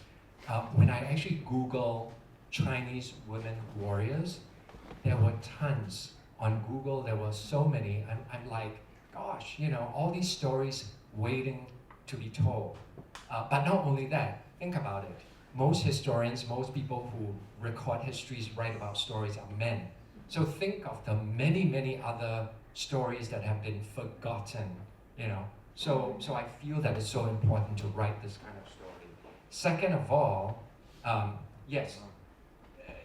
when I actually Google Chinese women warriors, there were tons. On Google, there were so many. I'm like, gosh, all these stories waiting to be told. But not only that, think about it. Most historians, most people who record histories, write about stories are men. So think of the many, many other stories that have been forgotten, So I feel that it's so important to write this kind of story. Second of all, yes,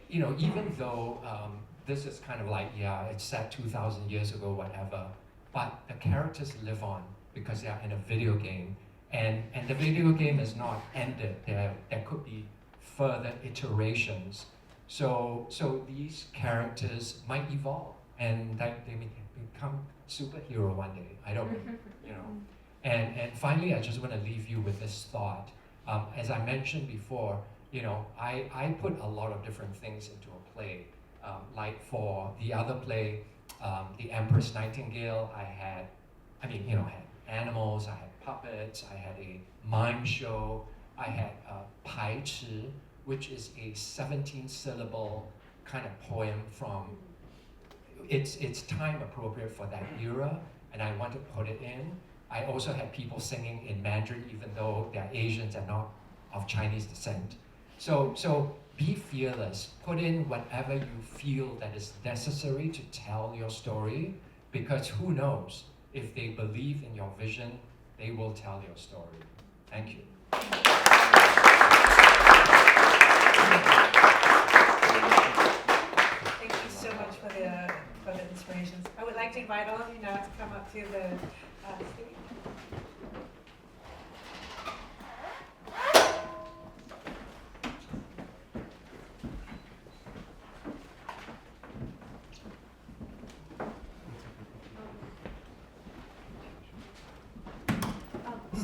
even though this is kind of like, it's set 2,000 years ago, whatever, but the characters live on because they are in a video game. And the video game is not ended. There could be further iterations. So these characters might evolve and that they may become superhero one day. I don't know, you know. And finally, I just want to leave you with this thought. As I mentioned before, you know, I put a lot of different things into a play. Like for the other play, The Empress Nightingale, I had animals, I had puppets, I had a mime show, I had Pai Chi, which is a 17-syllable kind of poem from, it's time appropriate for that era, and I want to put it in. I also had people singing in Mandarin, even though they're Asians and not of Chinese descent. So be fearless, put in whatever you feel that is necessary to tell your story, because who knows, if they believe in your vision, they will tell your story. Thank you. Thank you so much for the inspirations. I would like to invite all of you now to come up to the stage.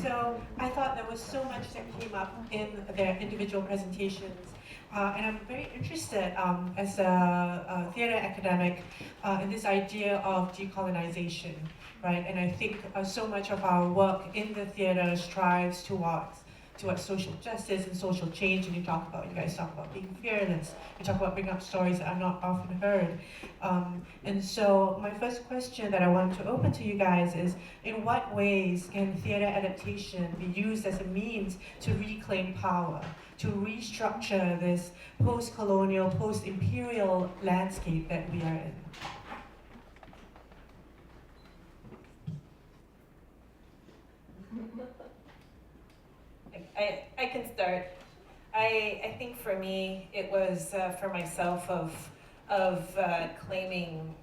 So I thought there was so much that came up in their individual presentations. And I'm very interested as a theater academic in this idea of decolonization, right? And I think so much of our work in the theater strives towards social justice and social change. And you guys talk about being fearless. You talk about bringing up stories that are not often heard. And so my first question that I want to open to you guys is, in what ways can theater adaptation be used as a means to reclaim power, to restructure this post-colonial, post-imperial landscape that we are in? I can start. I think for me, it was for myself of claiming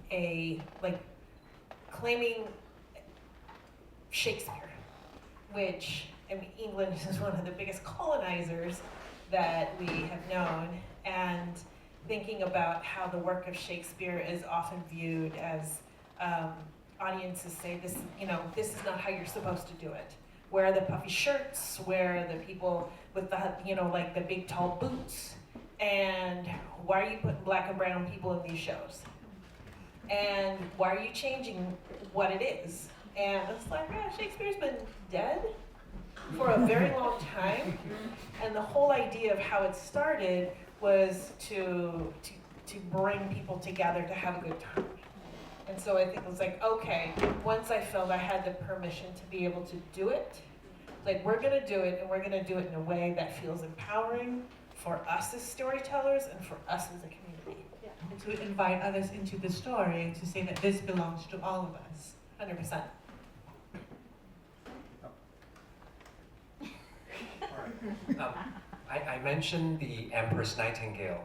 Shakespeare, which, I mean, England is one of the biggest colonizers that we have known, and thinking about how the work of Shakespeare is often viewed as audiences say, this is not how you're supposed to do it. Where are the puffy shirts? Where are the people with the, like the big tall boots? And why are you putting black and brown people in these shows? And why are you changing what it is? And it's like, yeah, Shakespeare's been dead for a very long time. And the whole idea of how it started was to bring people together to have a good time. And so I think it was like, okay, once I felt I had the permission to be able to do it, like, we're gonna do it, and we're gonna do it in a way that feels empowering for us as storytellers and for us as a community. Yeah. And to invite others into the story and to say that this belongs to all of us. 100%. I mentioned the Empress Nightingale.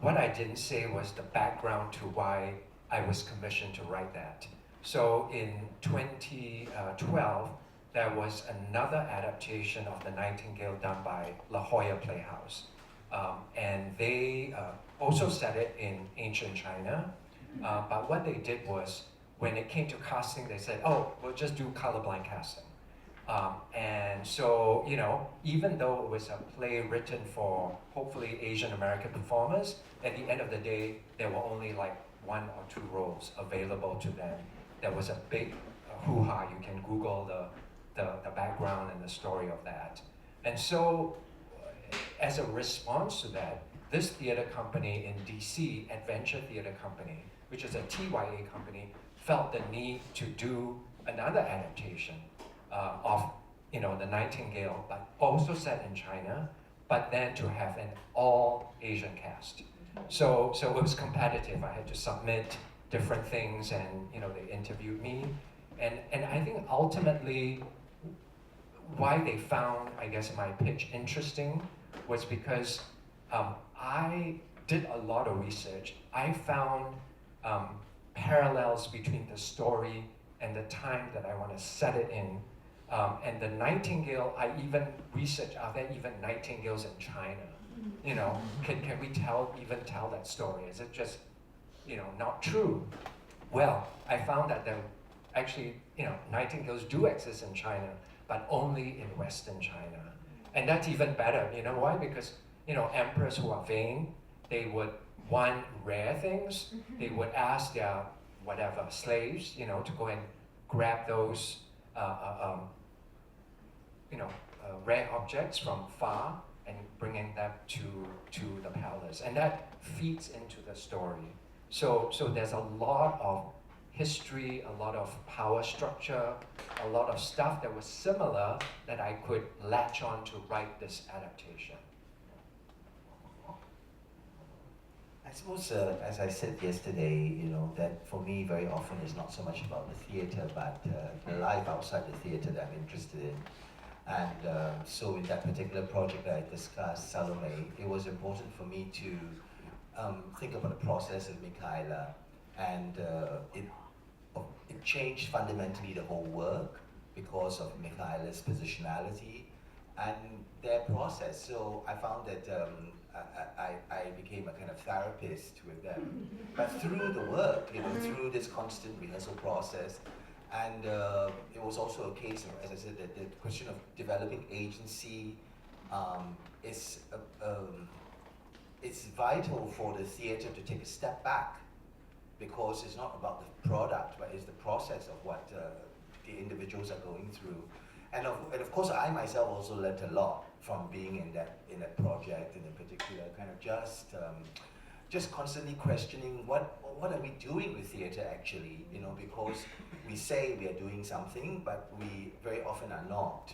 What I didn't say was the background to why I was commissioned to write that. So in 2012, there was another adaptation of The Nightingale done by La Jolla Playhouse. And they also set it in ancient China. But what they did was, when it came to casting, they said, oh, we'll just do colorblind casting. And so, even though it was a play written for hopefully Asian American performers, at the end of the day, there were only like 1 or 2 roles available to them. There was a big hoo-ha. You can Google the background and the story of that. And so, as a response to that, this theater company in DC, Adventure Theater Company, which is a TYA company, felt the need to do another adaptation of The Nightingale, but also set in China, but then to have an all Asian cast. So it was competitive. I had to submit different things, and they interviewed me, and I think ultimately why they found, I guess, my pitch interesting was because I did a lot of research. I found parallels between the story and the time that I want to set it in And the nightingale, I even researched, are there even nightingales in China? You know, can we even tell that story? Is it just, you know, not true? Well, I found that there actually, you know, nightingales do exist in China, but only in Western China. And that's even better. You know why? Because, you know, emperors who are vain, they would want rare things. They would ask their whatever slaves, you know, to go and grab those, rare objects from far and bringing them to the palace. And that feeds into the story. So there's a lot of history, a lot of power structure, a lot of stuff that was similar that I could latch on to write this adaptation. I suppose, as I said yesterday, you know, that for me very often is not so much about the theatre, but the life outside the theatre that I'm interested in. And so in that particular project that I discussed, Salome, it was important for me to think about the process of Michaela, and it changed fundamentally the whole work because of Michaela's positionality and their process. So I found that I became a kind of therapist with them, but through the work, you know, through this constant rehearsal process. And it was also a case of, as I said, that the question of developing agency is it's vital for the theatre to take a step back, because it's not about the product, but it's the process of what the individuals are going through. And of course, I myself also learned a lot from being in that project, in particular, kind of just constantly questioning what are we doing with theatre actually, you know, because we say we are doing something, but we very often are not.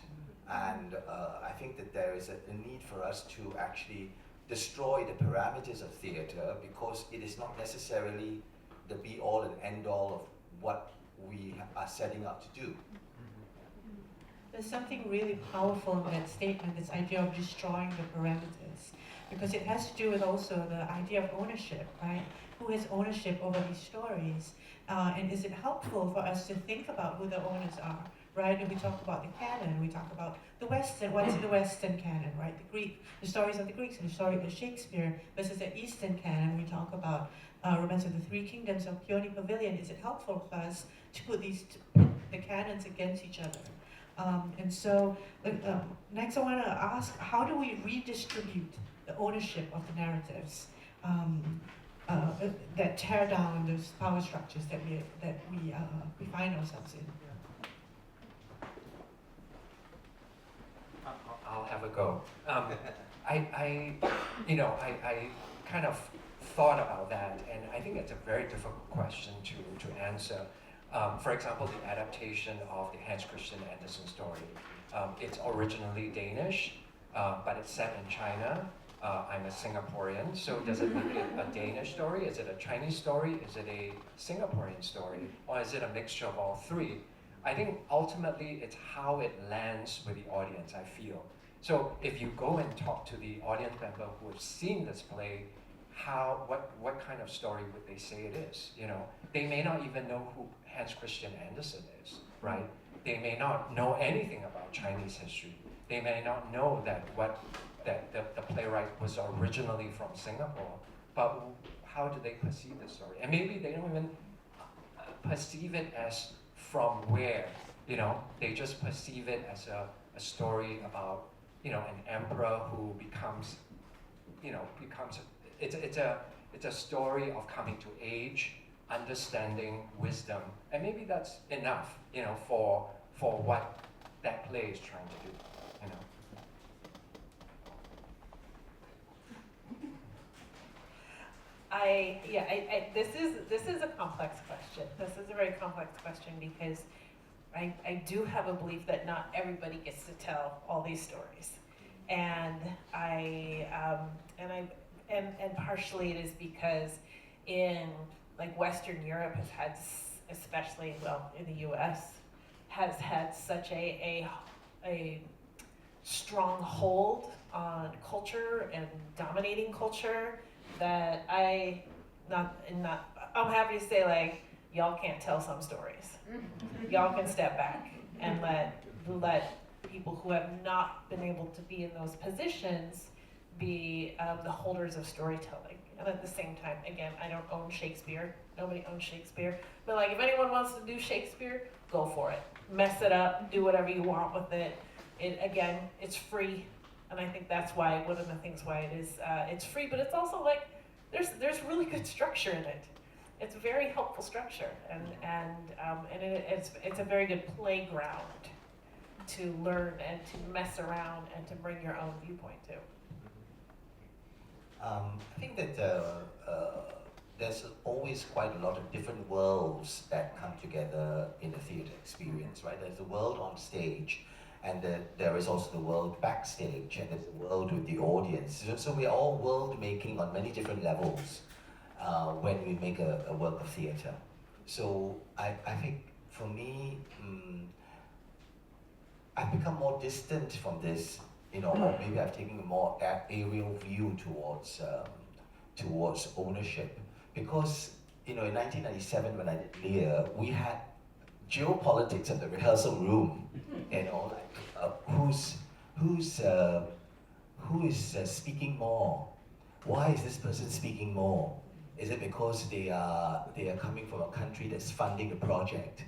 And I think that there is a need for us to actually destroy the parameters of theatre, because it is not necessarily the be-all and end-all of what we are setting out to do. There's something really powerful in that statement, this idea of destroying the parameters, because it has to do with also the idea of ownership, right? Who has ownership over these stories? And is it helpful for us to think about who the owners are, right? And we talk about the canon, we talk about the Western, what's in the Western canon, right? The stories of the Greeks, and the story of Shakespeare versus the Eastern canon. We talk about Romance of the Three Kingdoms or Peony Pavilion. Is it helpful for us to put the canons against each other? And so next I want to ask, how do we redistribute the ownership of the narratives that tear down those power structures that we find ourselves in? I'll have a go. I kind of thought about that, and I think it's a very difficult question to answer. For example, the adaptation of the Hans Christian Andersen story. It's originally Danish, but it's set in China. I'm a Singaporean, so does it make it a Danish story? Is it a Chinese story? Is it a Singaporean story? Or is it a mixture of all three? I think ultimately it's how it lands with the audience, I feel. So if you go and talk to the audience member who has seen this play, what kind of story would they say it is? You know, they may not even know who Hans Christian Andersen is, right? They may not know anything about Chinese history. They may not know that the playwright was originally from Singapore, but how do they perceive the story? And maybe they don't even perceive it as from where, you know, they just perceive it as a story about, you know, an emperor who becomes it's a story of coming to age, understanding, wisdom, and maybe that's enough, you know, for what that play is trying to do, you know. This is a complex question. This is a very complex question because I do have a belief that not everybody gets to tell all these stories, and partially it is because in like Western Europe has had, especially in the U.S., has had such a strong hold on culture and dominating culture that I'm happy to say, like, y'all can't tell some stories. Y'all can step back and let let people who have not been able to be in those positions be the holders of storytelling. And at the same time, again, I don't own Shakespeare. Nobody owns Shakespeare. But like, if anyone wants to do Shakespeare, go for it. Mess it up, do whatever you want with it. Again, it's free. And I think that's why, one of the things why it is, it's free, but it's also like, there's really good structure in it. It's a very helpful structure, and it's a very good playground to learn and to mess around and to bring your own viewpoint to. I think that there's always quite a lot of different worlds that come together in a theatre experience, right? There's the world on stage, and there is also the world backstage, and there's the world with the audience. So we're all world making on many different levels when we make a work of theatre. So I think for me, I've become more distant from this, or maybe I've taken a more aerial view towards ownership. Because, in 1997 when I did Lear, we had geopolitics in the rehearsal room, who is speaking more? Why is this person speaking more? Is it because they are coming from a country that's funding a project?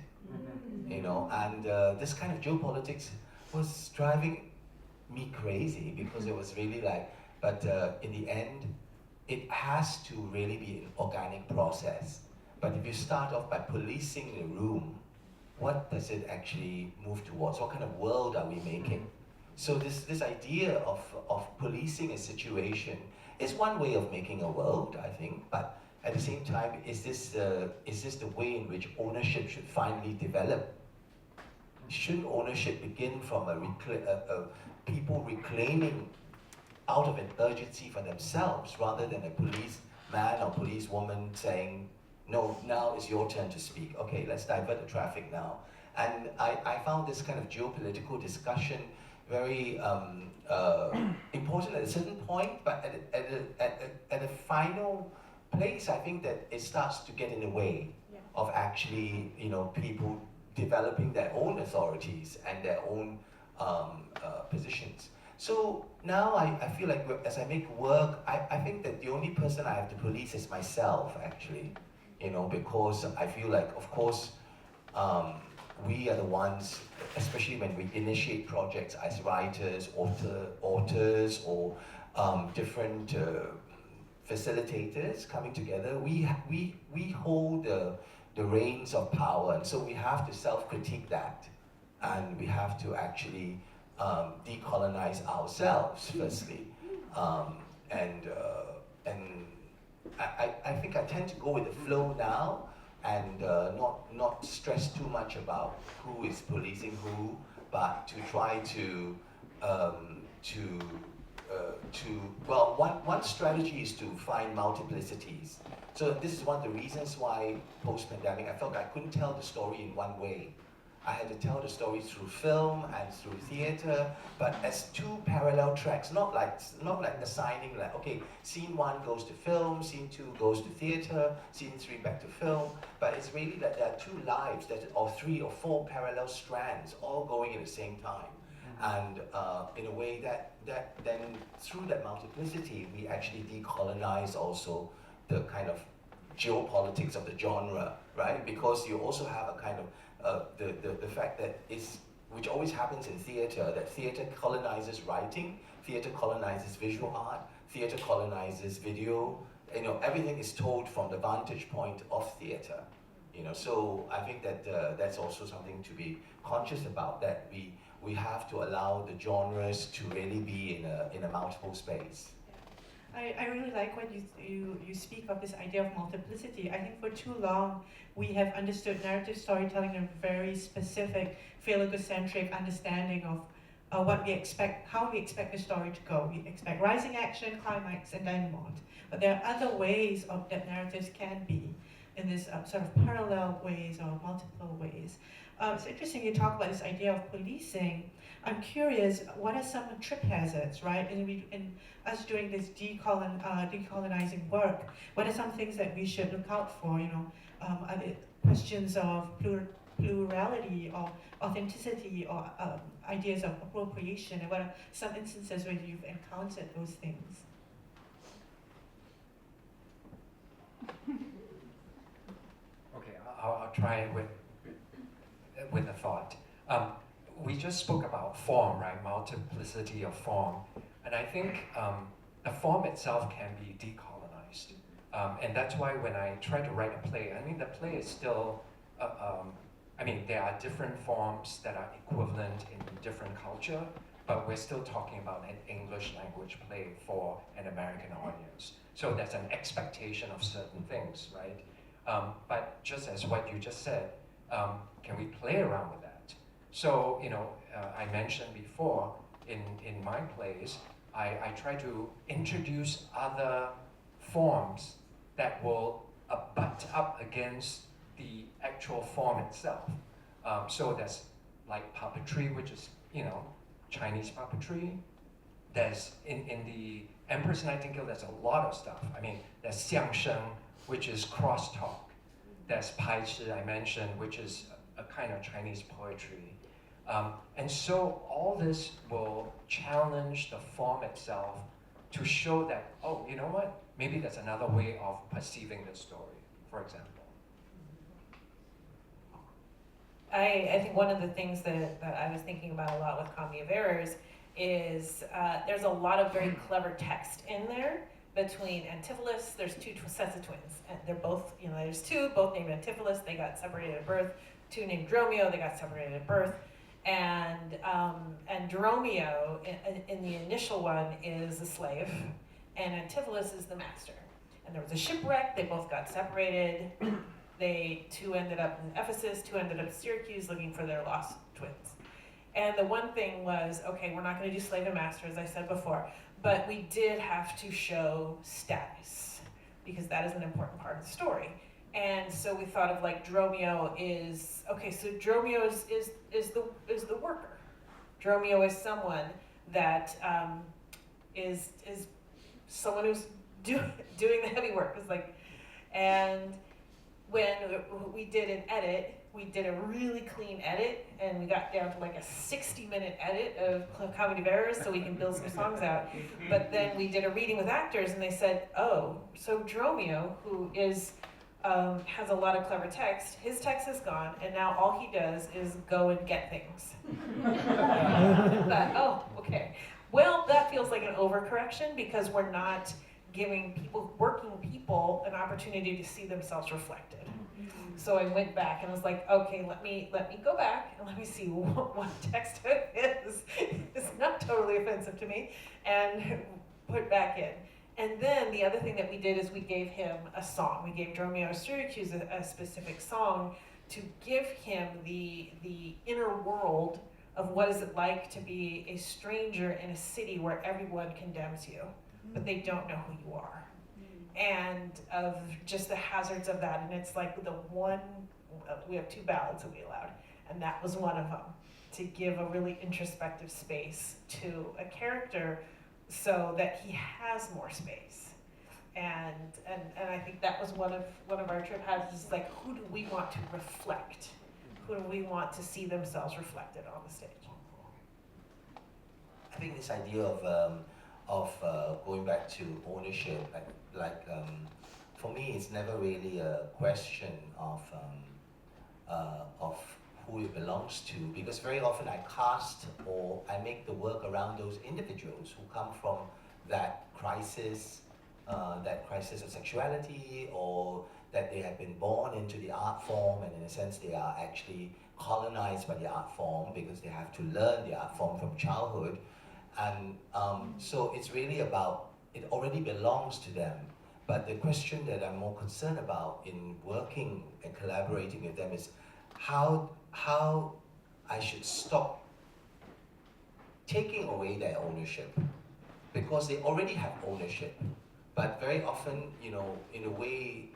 And this kind of geopolitics was driving me crazy, because it was really like, but in the end, it has to really be an organic process. But if you start off by policing the room, what does it actually move towards? What kind of world are we making? So this idea of policing a situation is one way of making a world, I think, but at the same time, is this the way in which ownership should finally develop? Shouldn't ownership begin from people reclaiming out of an urgency for themselves, rather than a policeman or policewoman saying, no, now it's your turn to speak. Okay, let's divert the traffic now. And I found this kind of geopolitical discussion very important at a certain point, but at a final place, I think that it starts to get in the way of actually, people developing their own authorities and their own positions. So now I feel like as I make work, I think that the only person I have to police is myself, actually, because I feel like, of course, we are the ones, especially when we initiate projects as writers, authors, or different facilitators coming together, we hold the reins of power, and so we have to self-critique that, and we have to actually decolonize ourselves firstly, and I think I tend to go with the flow now, and not stress too much about who is policing who, but to try to well, one strategy is to find multiplicities. So this is one of the reasons why post-pandemic I felt I couldn't tell the story in one way. I had to tell the story through film and through theatre, but as two parallel tracks, not like assigning like, okay, scene 1 goes to film, scene 2 goes to theatre, scene 3 back to film, but it's really that there are two lives, or 3 or 4 parallel strands all going at the same time. And in a way that then through that multiplicity, we actually decolonize also the kind of geopolitics of the genre, right? Because you also have a kind of the fact that which always happens in theatre, that theatre colonizes writing, theatre colonizes visual art, theatre colonizes video. Everything is told from the vantage point of theatre. So I think that that's also something to be conscious about, that we have to allow the genres to really be in a multiple space. I really like when you speak of this idea of multiplicity. I think for too long we have understood narrative storytelling in a very specific, phallogocentric understanding of what we expect, how we expect the story to go. We expect rising action, climax, and denouement. But there are other ways that narratives can be in this sort of parallel ways or multiple ways. It's interesting you talk about this idea of policing. I'm curious, what are some trip hazards, right? In us doing this decolonizing work, what are some things that we should look out for? Are there questions of plurality or authenticity or ideas of appropriation? And what are some instances where you've encountered those things? Okay, I'll try it with a thought. We just spoke about form, right? Multiplicity of form. And I think the form itself can be decolonized. And that's why when I try to write a play, I mean, the play is still, I mean, there are different forms that are equivalent in different culture, but we're still talking about an English language play for an American audience. So there's an expectation of certain things, right? But just as what you just said, can we play around with that? So, you know, I mentioned before, in my plays, I try to introduce other forms that will butt up against the actual form itself. So there's like puppetry, which is, you know, Chinese puppetry. There's, in the Empress Nightingale, there's a lot of stuff. I mean, there's xiangsheng, which is crosstalk. There's pai chi, I mentioned, which is a kind of Chinese poetry. And so all this will challenge the form itself to show that, oh, you know what? Maybe there's another way of perceiving the story, for example. I think one of the things that I was thinking about a lot with Comedy of Errors is there's a lot of very clever text in there between Antipholus. There's two sets of twins, and they're both, you know, there's two, both named Antipholus. They got separated at birth. Two named Dromio. They got separated at birth. And Dromio in the initial one is the slave, and Antipholus is the master. And there was a shipwreck. They both got separated. Two ended up in Ephesus, two ended up in Syracuse looking for their lost twins. And the one thing was, okay, we're not going to do slave and master, as I said before, but we did have to show status because that is an important part of the story. And so we thought of like Dromio is, okay, so Dromio is the worker. Dromio is someone that is someone who's doing the heavy work. It's like, and when we did an edit, we did a really clean edit, and we got down to like a 60-minute edit of Comedy of Errors so we can build some songs out. But then we did a reading with actors, and they said, oh, so Dromio, who is has a lot of clever text, his text is gone, and now all he does is go and get things. But, oh, okay. Well, that feels like an overcorrection because we're not giving working people an opportunity to see themselves reflected. So I went back and was like, okay, let me go back and let me see what text it is. It's not totally offensive to me, and put back in. And then the other thing that we did is we gave him a song. We gave Dromio Syracuse a specific song to give him the inner world of what is it like to be a stranger in a city where everyone condemns you, but they don't know who you are. And of just the hazards of that. And it's like we have 2 ballads that we allowed, and that was one of them, to give a really introspective space to a character so that he has more space. And I think that was one of our trip hazards, is like, who do we want to reflect? Who do we want to see themselves reflected on the stage? I think this idea of going back to ownership, for me, it's never really a question of who it belongs to, because very often I cast or I make the work around those individuals who come from that crisis of sexuality, or that they have been born into the art form, and in a sense they are actually colonized by the art form because they have to learn the art form from childhood. And so it's really about, it already belongs to them. But the question that I'm more concerned about in working and collaborating with them is how I should stop taking away their ownership, because they already have ownership. But very often, you know, in the way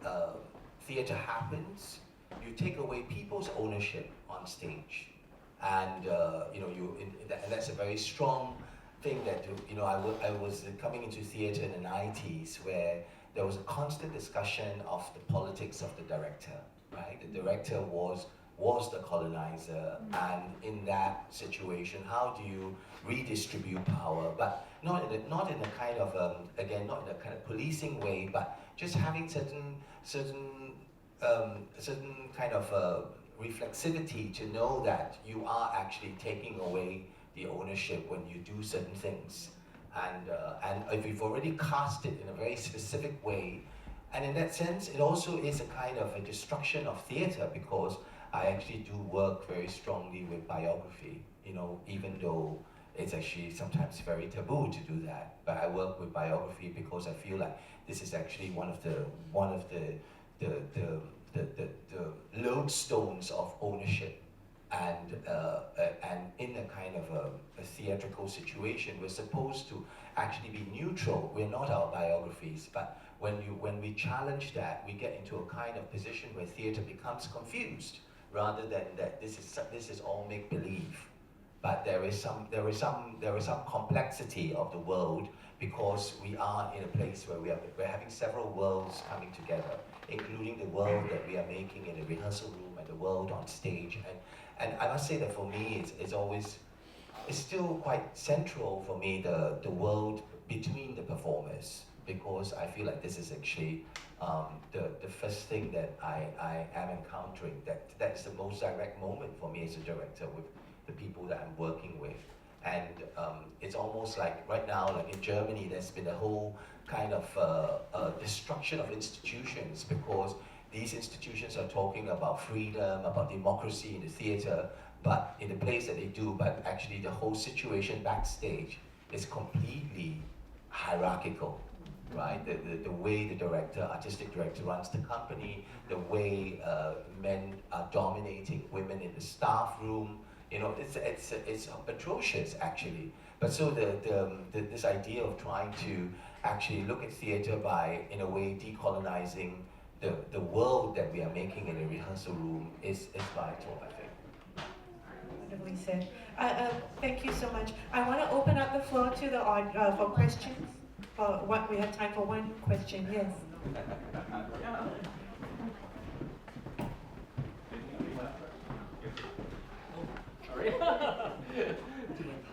theater happens, you take away people's ownership on stage. And you know, and that's a very strong thing that, you know, I was coming into theater in the 90s, where there was a constant discussion of the politics of the director, right? The director was was the colonizer, and in that situation, how do you redistribute power? But not in a kind of again, not in a kind of policing way, but just having certain kind of reflexivity to know that you are actually taking away the ownership when you do certain things, and if you've already cast it in a very specific way. And in that sense, it also is a kind of a destruction of theatre, because I actually do work very strongly with biography, you know, even though it's actually sometimes very taboo to do that. But I work with biography because I feel like this is actually one of the lodestones of ownership. And in a kind of a theatrical situation, we're supposed to actually be neutral. We're not our biographies, but when we challenge that, we get into a kind of position where theatre becomes confused, rather than that this is all make believe. But there is some complexity of the world, because we are in a place where we're having several worlds coming together, including the world that we are making in the rehearsal room and the world on stage. And I must say that for me, it's still quite central for me, the world between the performers, because I feel like this is actually the first thing that I am encountering. That's the most direct moment for me as a director with the people that I'm working with. And it's almost like right now, like in Germany, there's been a whole kind of destruction of institutions, because these institutions are talking about freedom, about democracy in the theatre, but in the place that they do, but actually the whole situation backstage is completely hierarchical, right? The way the artistic director runs the company, the way men are dominating women in the staff room, you know, it's atrocious actually. But so this idea of trying to actually look at theatre by, in a way, decolonizing the world that we are making in a rehearsal room is vital, I think. Wonderfully said. Thank you so much. I want to open up the floor to the for questions. We have time for one question. Yes.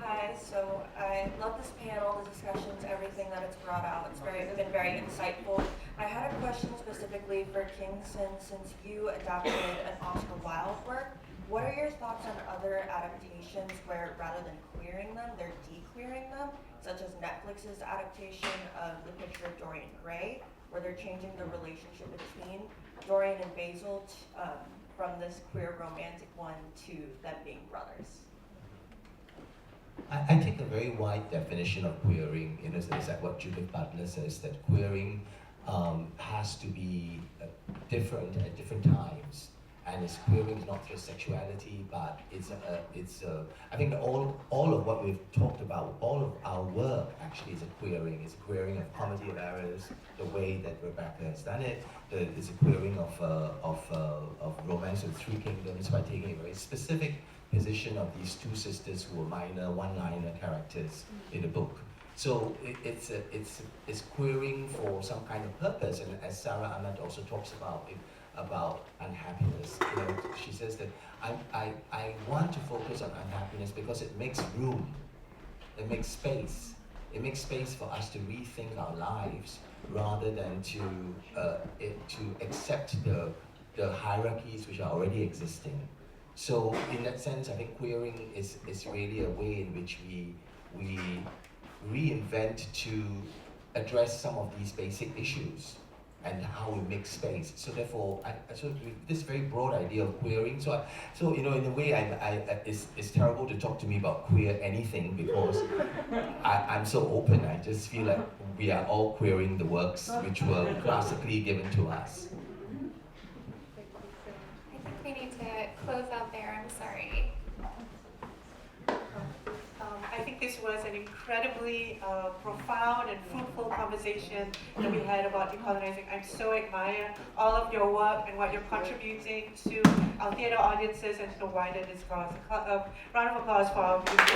Hi, so I love this panel, the discussions, everything that it's brought out. It's been very insightful. I had a question specifically for King Sen, since you adapted an Oscar Wilde work. What are your thoughts on other adaptations where, rather than queering them, they're de-queering them, such as Netflix's adaptation of The Picture of Dorian Gray, where they're changing the relationship between Dorian and Basil from this queer romantic one to them being brothers? I take a very wide definition of queering, in a sense that what Judith Butler says, that queering has to be different at different times. And it's queering is not just sexuality, but I think all of what we've talked about, all of our work actually is a queering. It's a queering of comedy of errors, the way that Rebecca has done it. It's a queering of Romance of the Three Kingdoms by taking a very specific position of these two sisters who were minor, one-liner characters in the book. So it's queering for some kind of purpose, and as Sarah Ahmed also talks about unhappiness. You know, she says that I want to focus on unhappiness because it makes room, it makes space. It makes space for us to rethink our lives rather than to accept the hierarchies which are already existing. So in that sense, I think queering is really a way in which we reinvent to address some of these basic issues and how we make space. So therefore, so this very broad idea of queering. So you know, in a way, it's terrible to talk to me about queer anything, because I'm so open. I just feel like we are all queering the works which were classically given to us. I think we need to close out there. I'm sorry. I think this was an incredibly profound and fruitful conversation that we had about decolonizing. I so admire all of your work and what you're contributing to our theatre audiences and to the wider discourse. Round of applause for our beautiful